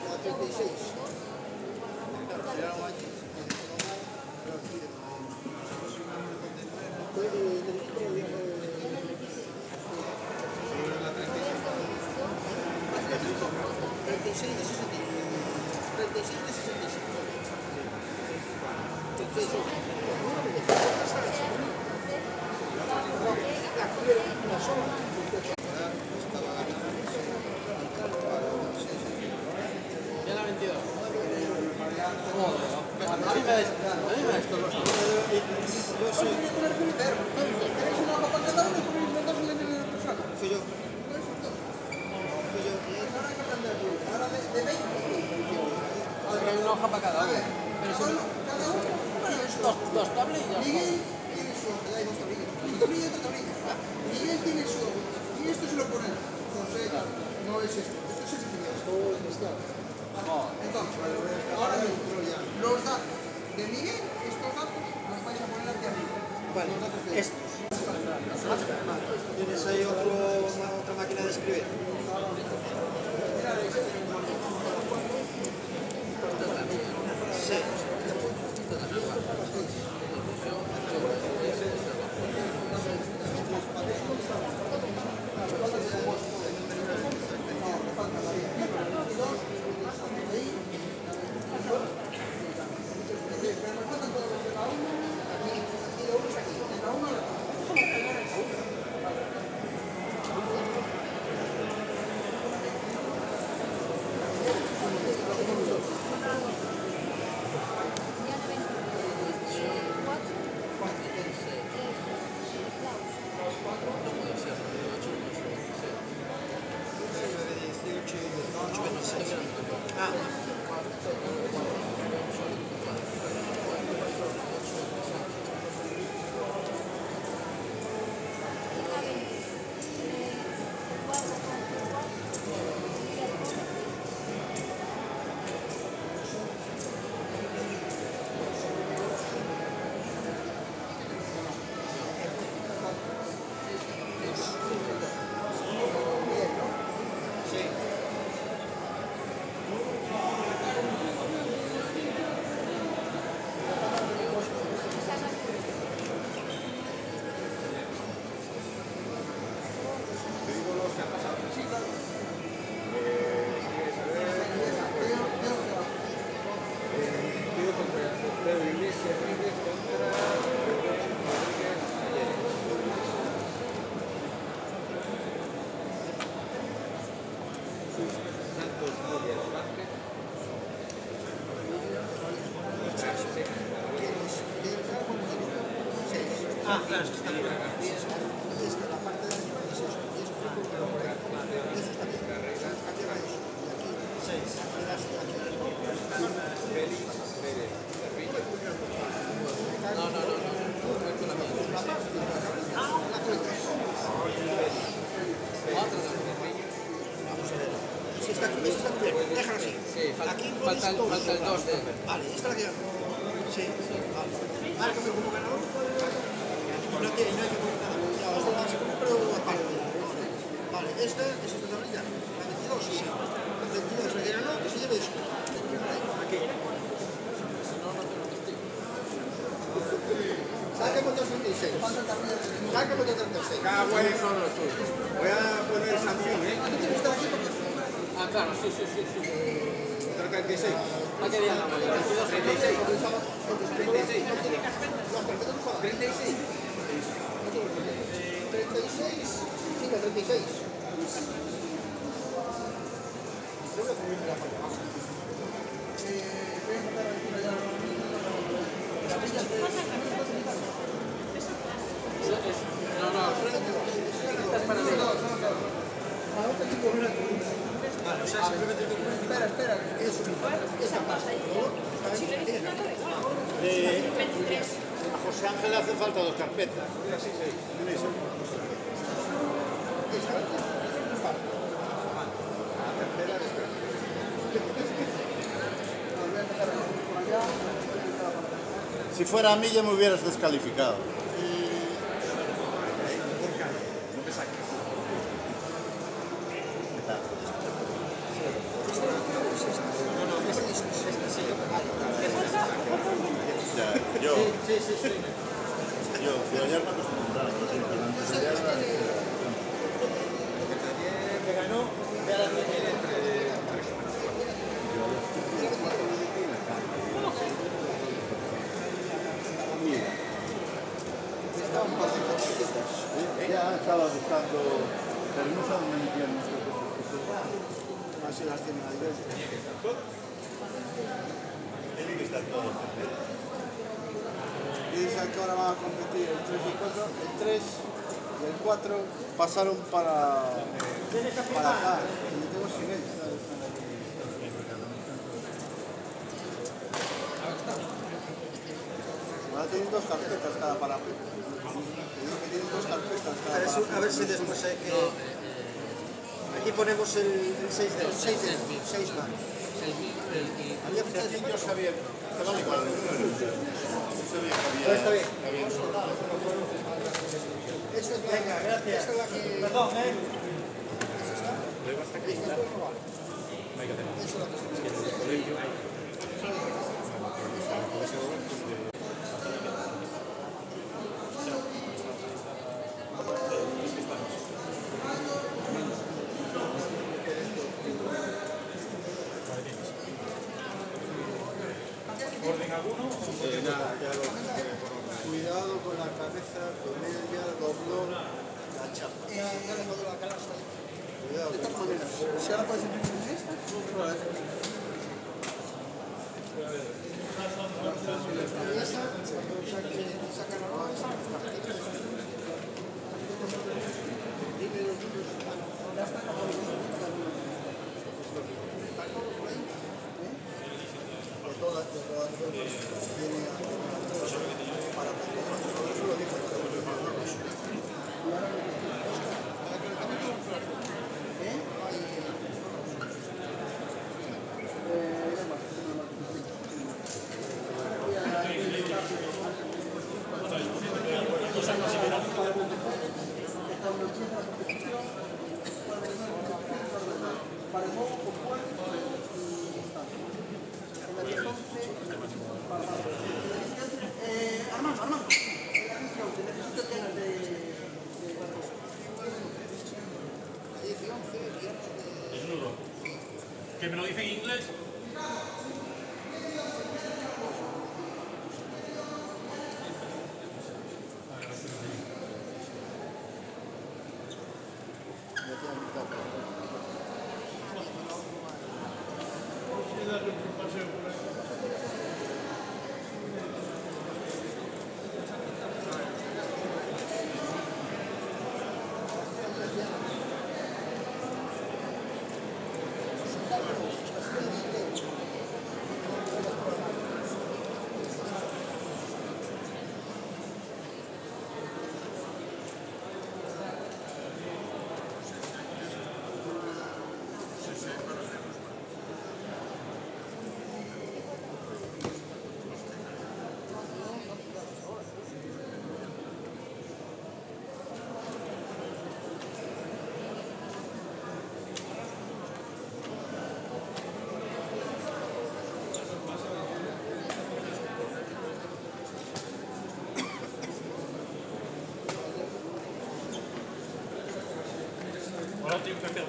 La 36. Una hoja para cada uno. Dos tablillas. Miguel tiene su hoja, hay dos tablillas. Una tablilla y otra tablilla. Miguel tiene su hoja. Y esto se lo pone José, no es esto. Esto es el que entonces, ahora mismo, los datos de Miguel, estos datos los vais a poner aquí arriba. Vale, los datos de estos. ¿Tienes ahí otra máquina de escribir? Sí. Ah, claro, es que está por acá. Y esta, la parte de arriba es eso. Y esto es por acá. Eso está bien. Cambia eso. Y aquí, 6. Le das aquí. No. La parte de la cuenta. Vamos a ver. Si está cubierto, déjalo así. Aquí falta el 2 de él. Vale, esta la que... Sí, vale. Vale, como ganador. No hay que poner nada. No, esto es como pero aparte. Vale, esta es esta tablilla. La 22, sí. La 22, la que ganó, que se lleve esto. Aquí. Saca por 36. Saca por 36. Cago en son los tuyos. Voy a poner sanción, ¿eh? Ah, claro, sí. 36. ¿A qué día la 36. 36. 36. No, esta es para mí. Vale, o sea, simplemente... Espera, eso. Esa pasa. A José Ángel le hacen falta 2 carpetas. Sí. Si fuera a mí ya me hubieras descalificado. Yo ya me acostumbrado. Que ganó, ya la tiene entre... Ya estaba buscando, pero no sé dónde metían nuestros cosas. Así las tienen ahí. Tiene que estar todo. Dice que ahora van a competir el 3 y el 4. El 3 y el 4 pasaron para acá. Y yo tengo sin ellos. Ahora tienen dos carpetas cada parapé. Digo que tienen dos carpetas cada parapé. A ver si después hay que... Aquí ponemos el 6 de 6 más. Había niños abiertos. Te vale igual. Está bien. Venga, gracias. Esta es la que... Perdón, ¿Orden alguno? Nada, ya lo... Cuidado con la cabeza, comedia, doblón, la chapa. Ya le puedo la canasta. Cuidado. De todas maneras, si ahora puedes imprimir esta, y esa, sacan la nueva esa. Dime los números. Ya está acabado. ¿Está todo por ahí? De todas tiene para todo eso lo dijo para el nuevo compuesto Armando, necesito llenas de... Desnudo. ¿Que me lo dice en inglés? Ahora tengo que hacer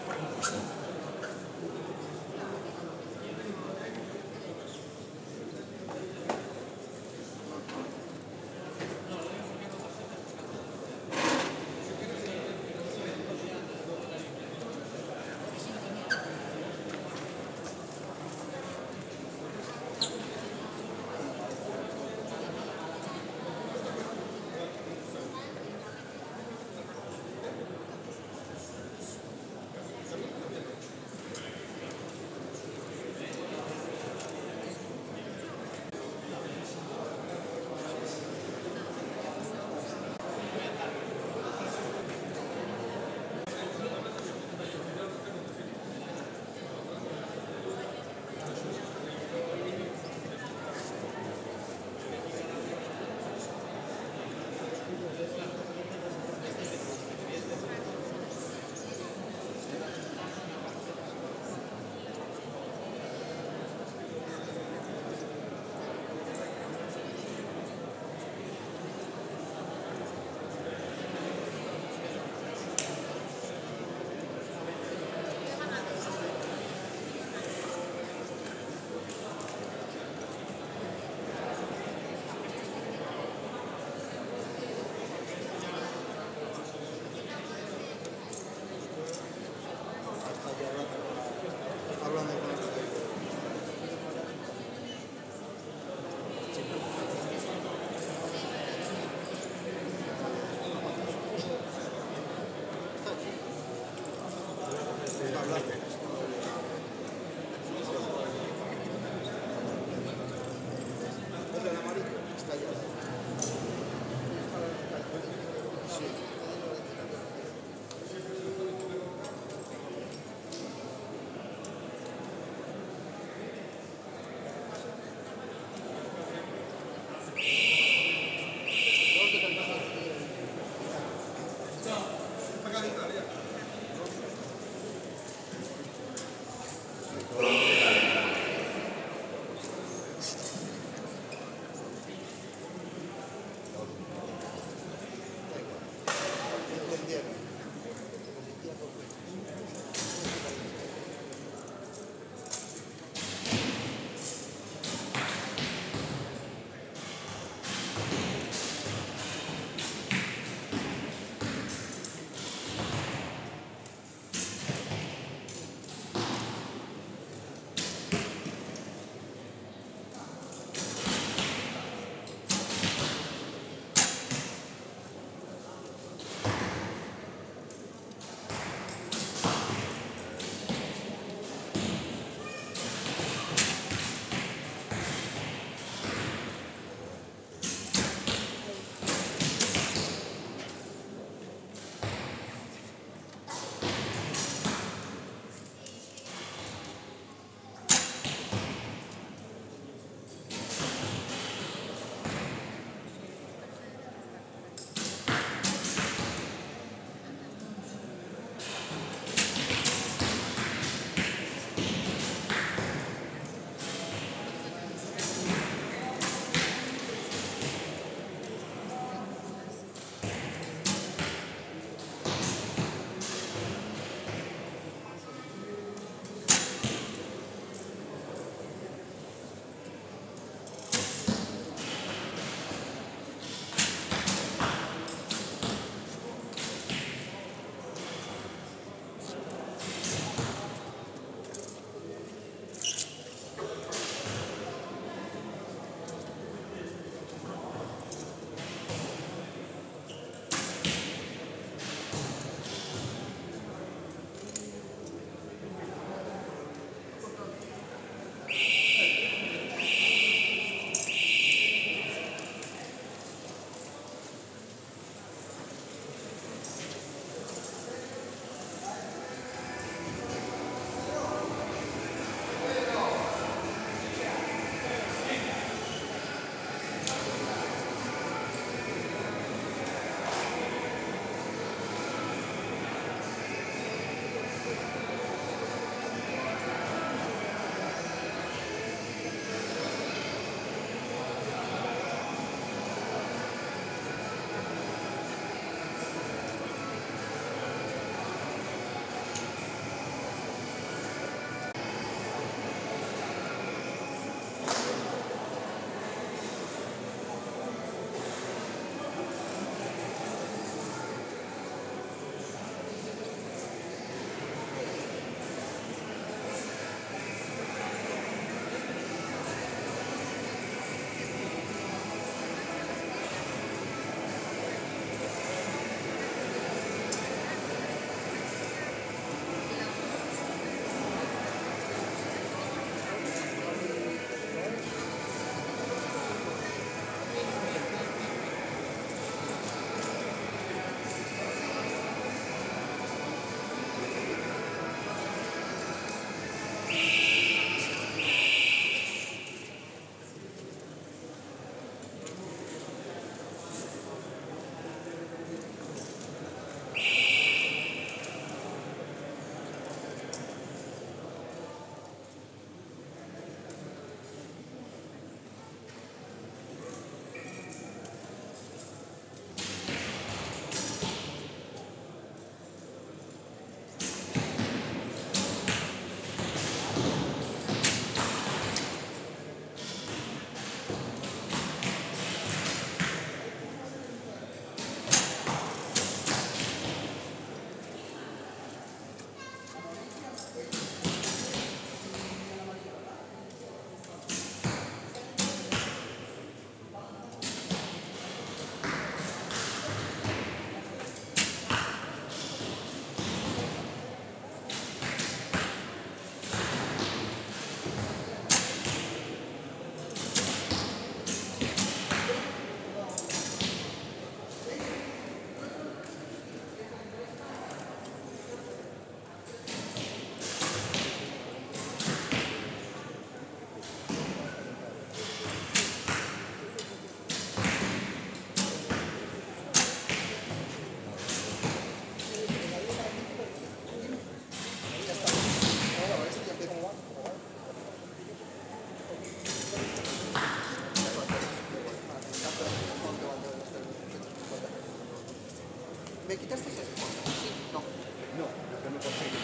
¿Me quitaste ese? Sí, no. No, lo que me consigue.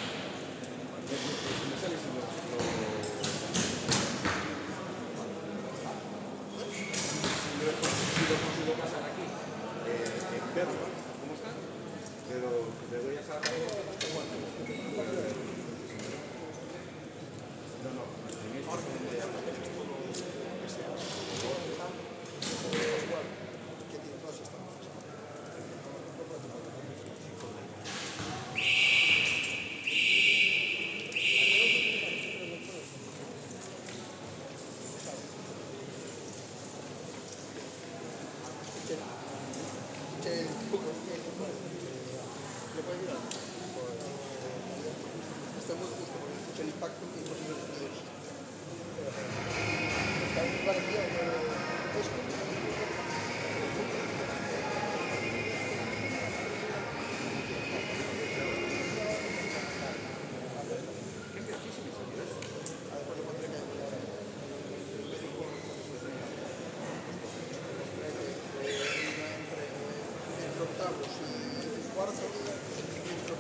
Me sale si lo consigo pasar aquí, verlo, ¿cómo está? Pero le doy a esa Está muy justo porque escucha el impacto y los sonidos. Está muy parecido, pero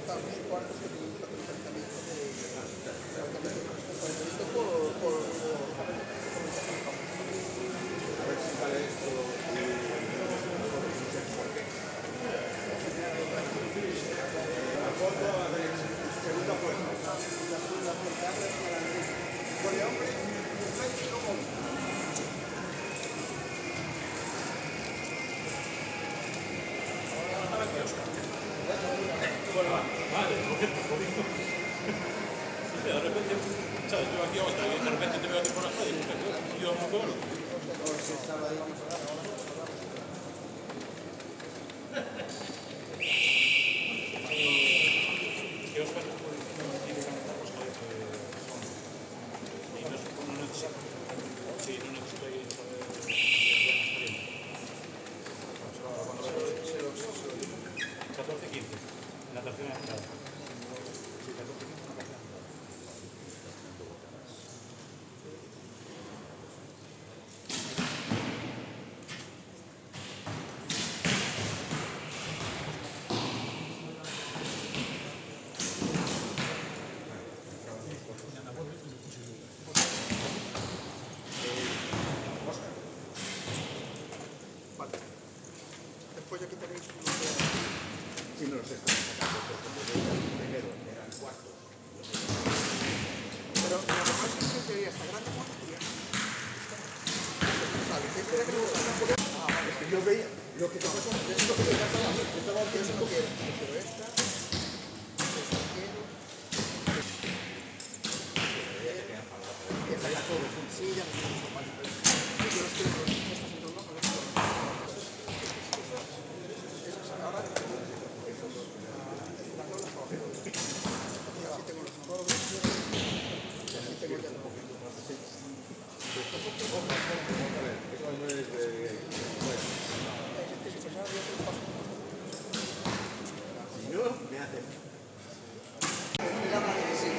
octavos y cuartos que tienen un tratamiento por a ver si vale esto la foto a la derecha, segunda puerta. la segunda puerta, con el hombre, y luego Bueno, vale, de repente, ¿sabes? Yo aquí otra y de repente te veo aquí por la calle y yo no puedo. ¿Qué os pasa? No necesito. Sí, no necesito ir a saber. 14-15, en la tercera entrada. Sí, 14-15 en la tercera entrada. Vale. Después ya quitaréis Sí, no lo sé. Primero eran cuartos. pero lo normal es que sería hasta grande cuarto ya. Vale, es que no sale. Ah, vale. Es que yo veía lo que te pasó, eso es lo que me pasaba a mí. Estaba Yo eso no quiero. Pero esta quiero. esa ya todo. Sí, ya no tengo vale. Yo los quiero con estas en torno, con esto. Ahora las doblas abajo. Y así tengo los nombres. Y así tengo ya todo. Eso no es de... Si no, me hacen. La una 16.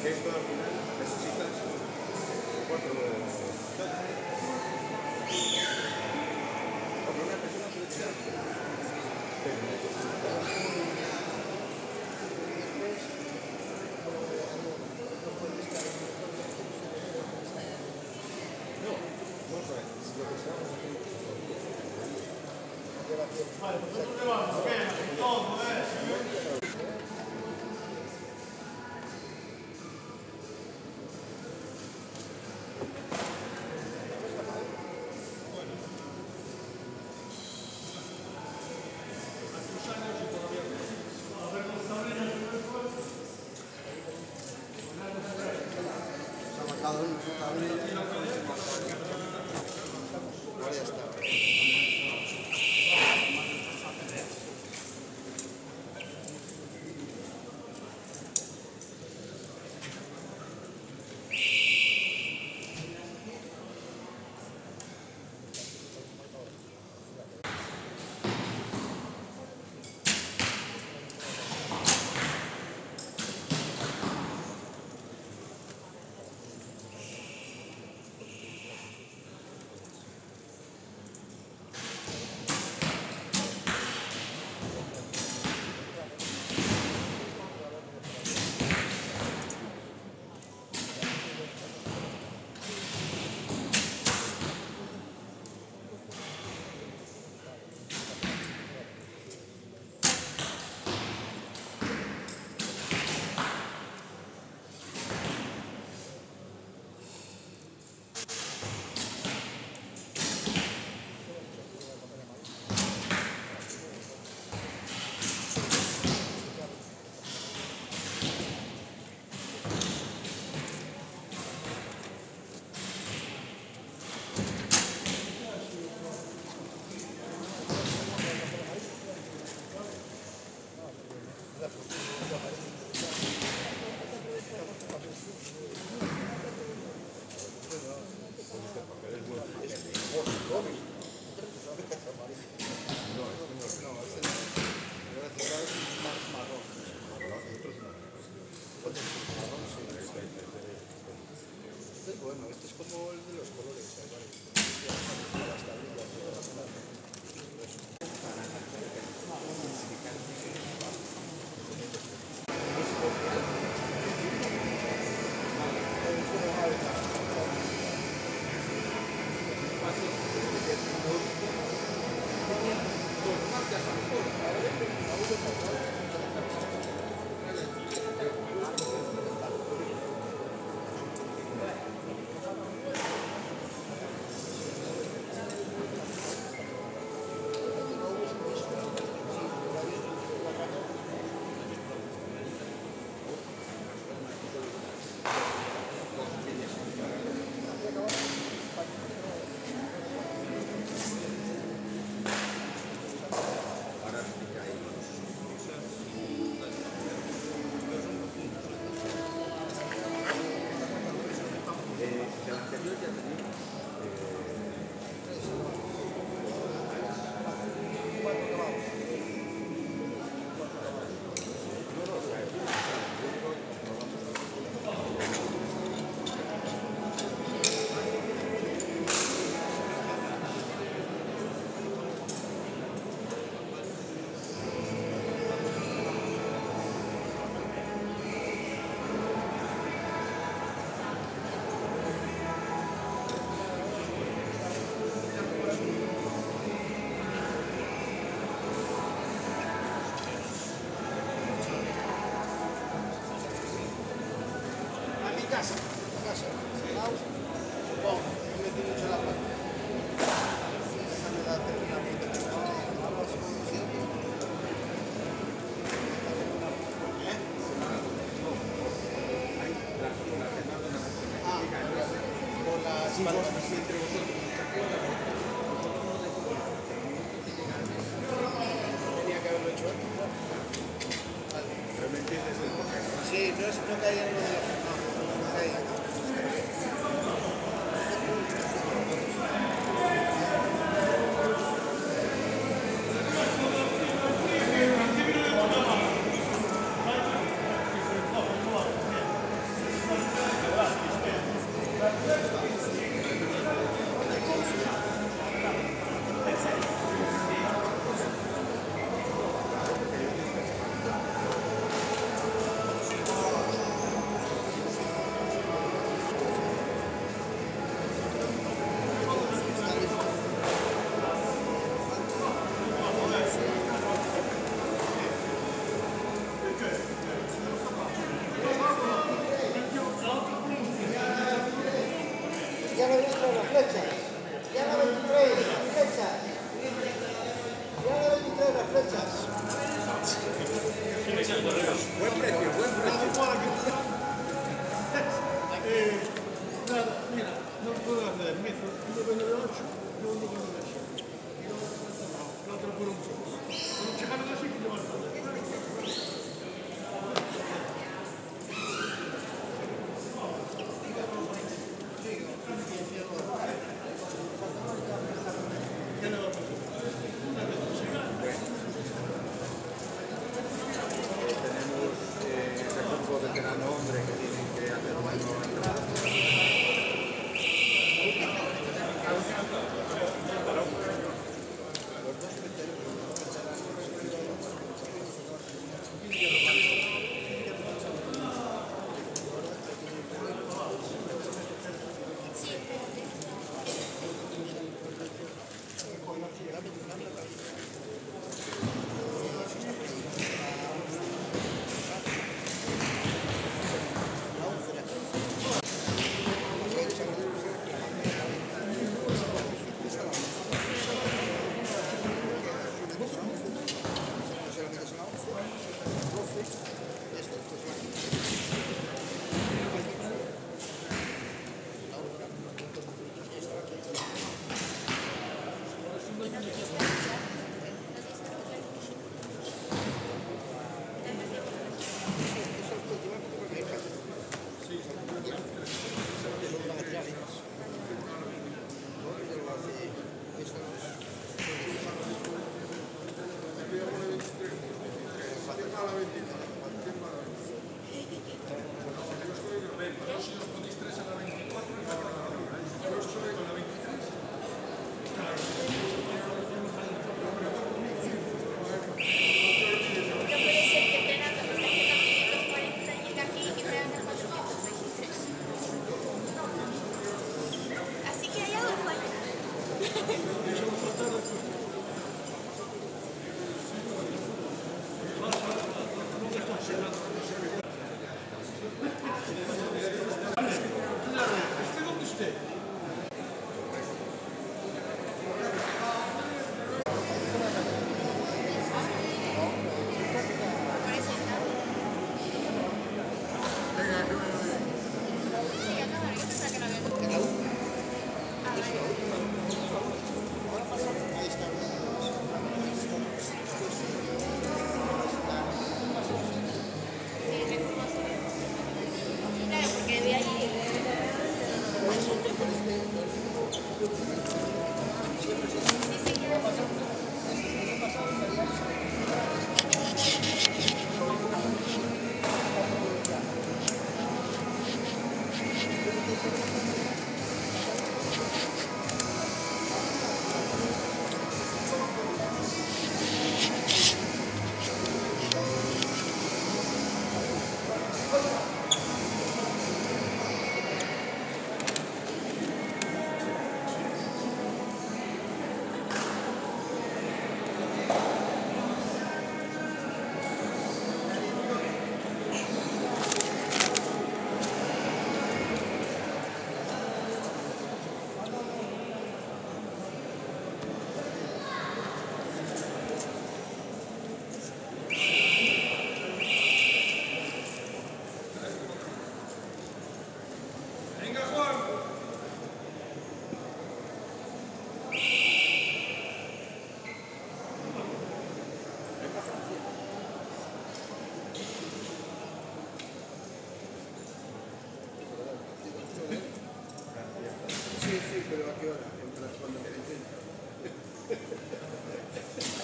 Esto al final necesitas 4 porque una persona suele tirar pero no, vamos a ver, lo que estábamos haciendo Bueno, este es como el de los colores. Tenía que haberlo hecho antes. Realmente es el proceso. Sí, no caía en lo de la forma. No caía.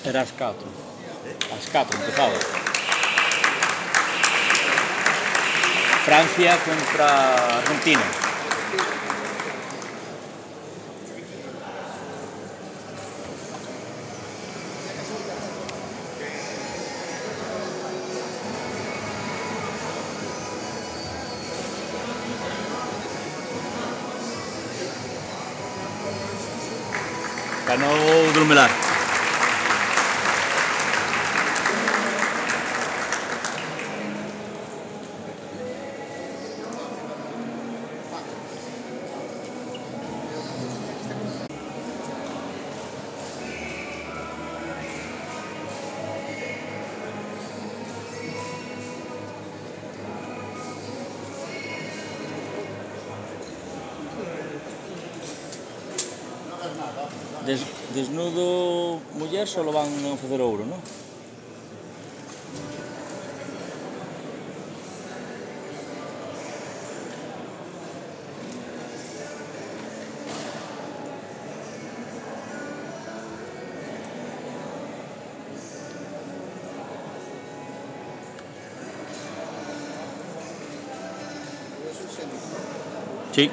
Era as 4. As 4 empezaba. Francia contra Argentina. Ganó Drumelar. Desnudo muller solo van a facer ouro, non? Sí.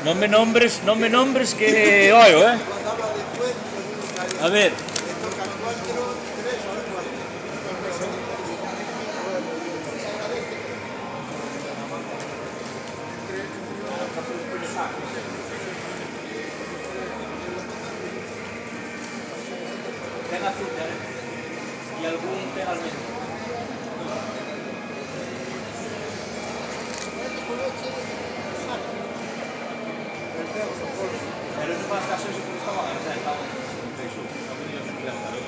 Non me nombres que oio, eh. Cuando habla de juez, pues A ver, le toca 4, 3 o 4. ten azúcar y algún ten almendra. Pero no vas a hacer eso porque estaba o sea, estaba en Facebook, no me dio que levantar hoy.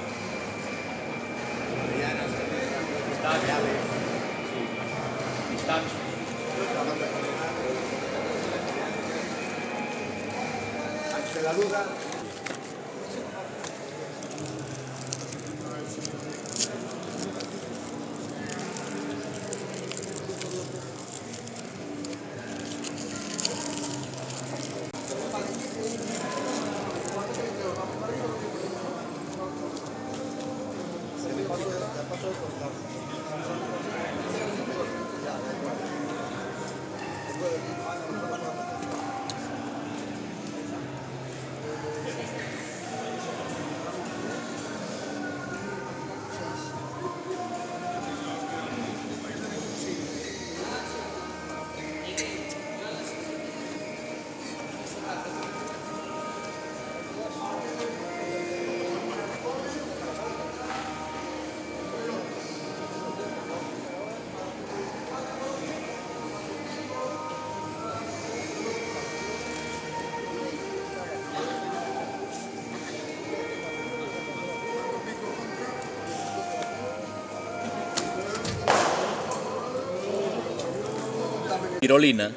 Está llave. Sí. Está Ante la duda, tirolina.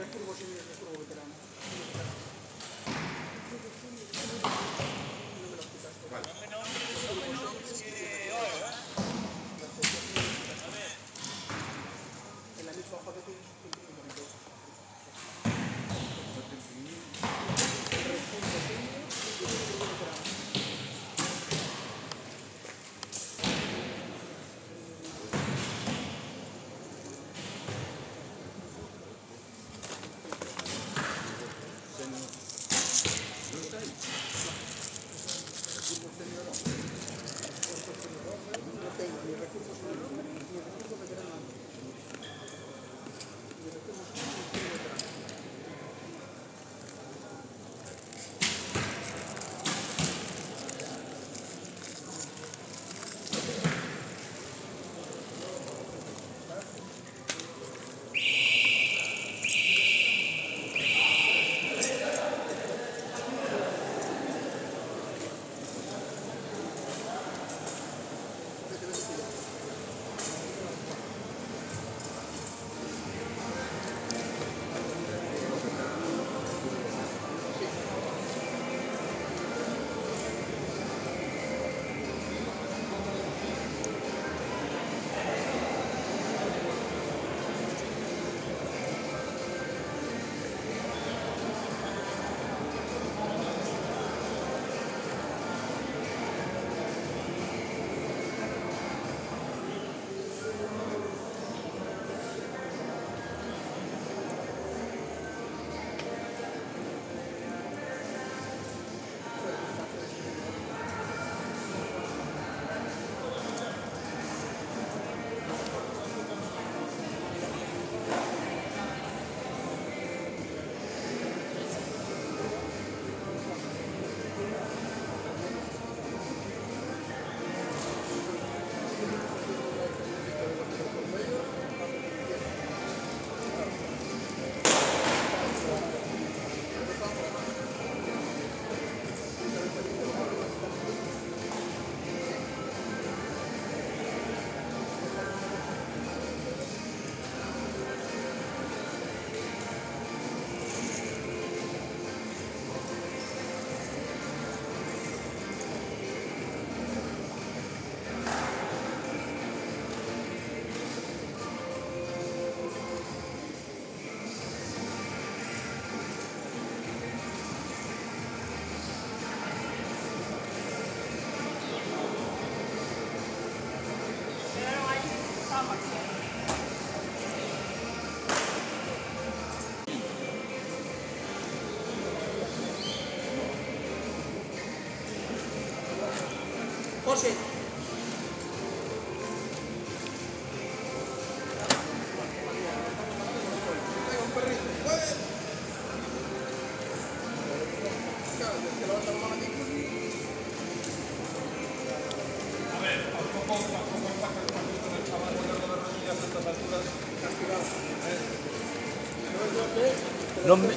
José.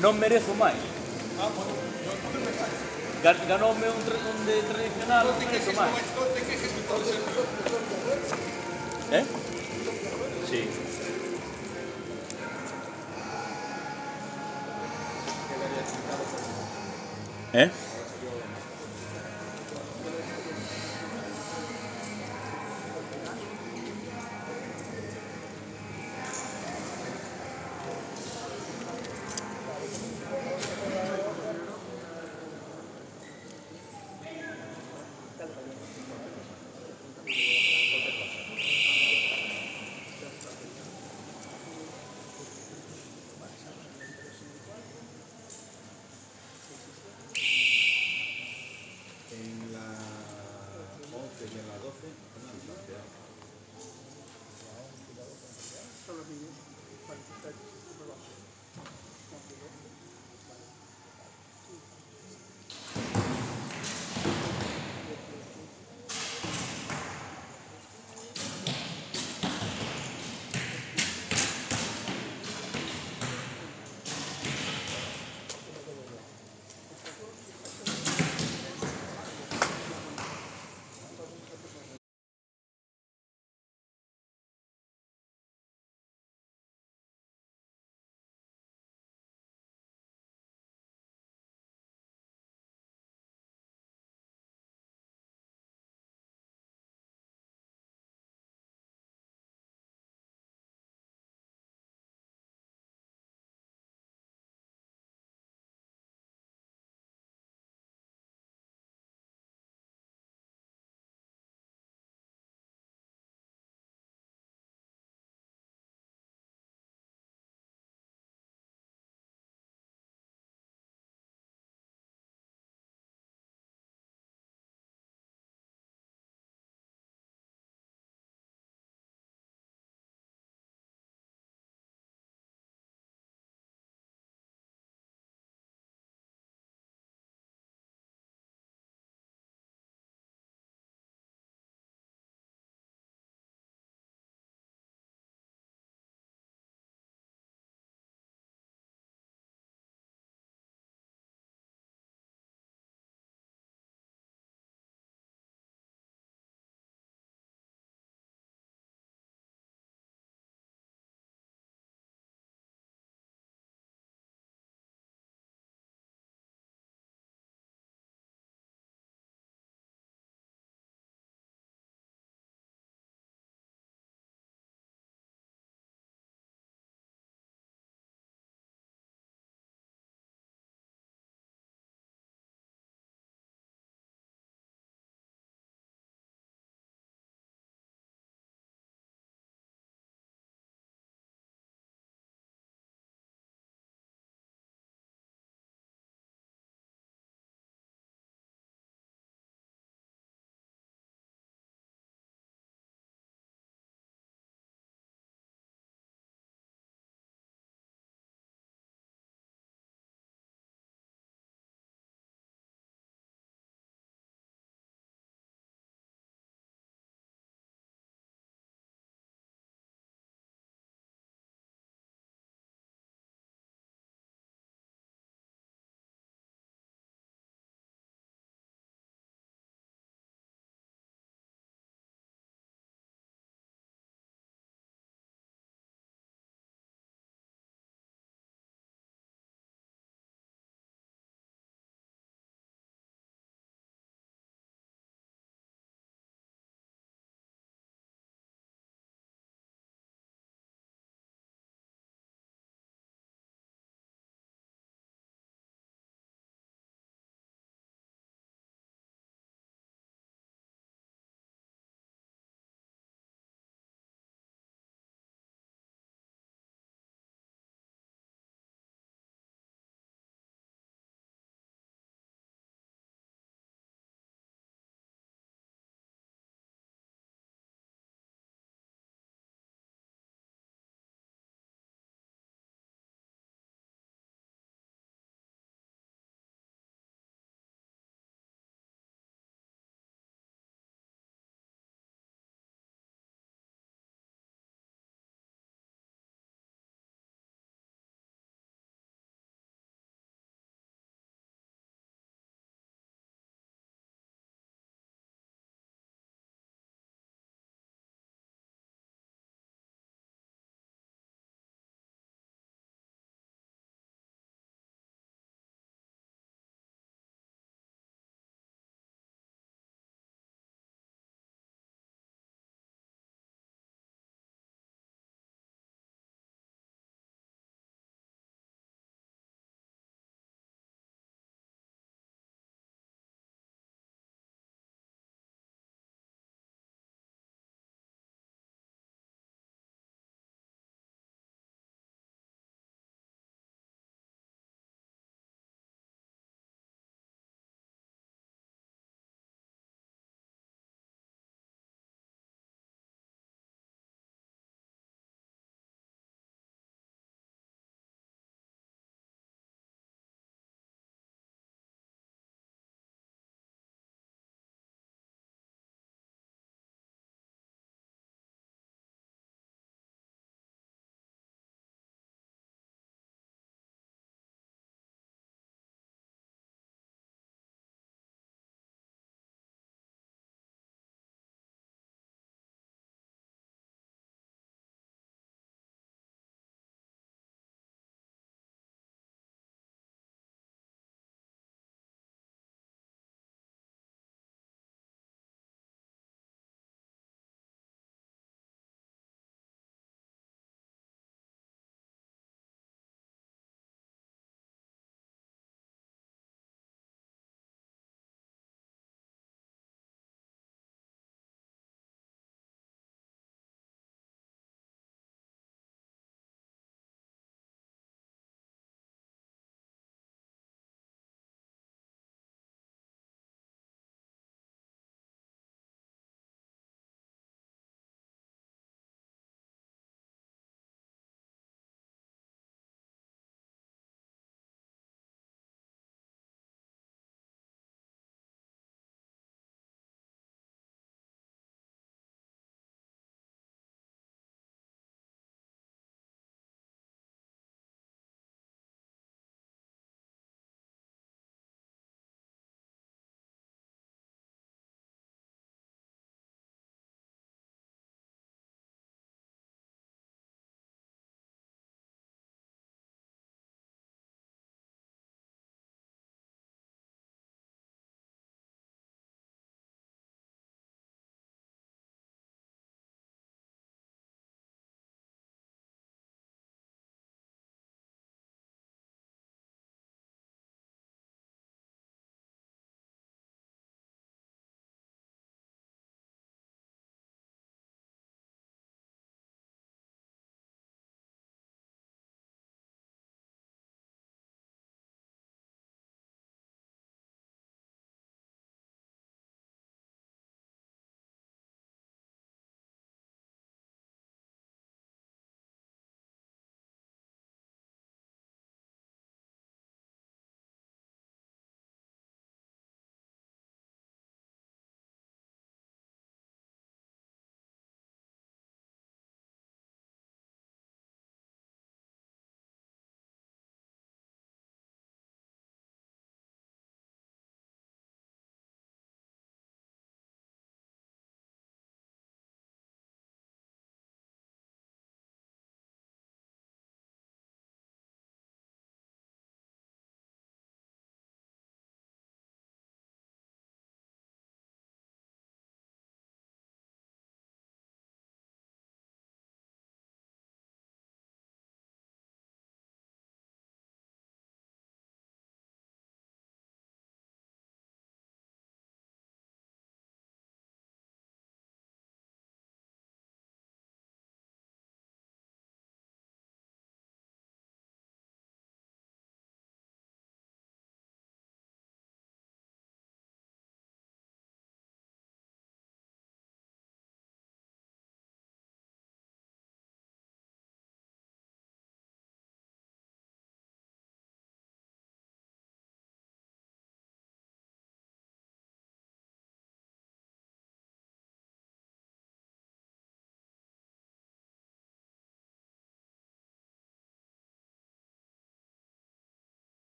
Non merezo máis. Ganoume un de tradicional, non merezo máis. Sí. En la 11 y en la 12, una distancia. Son los niños. Vale, está hecho.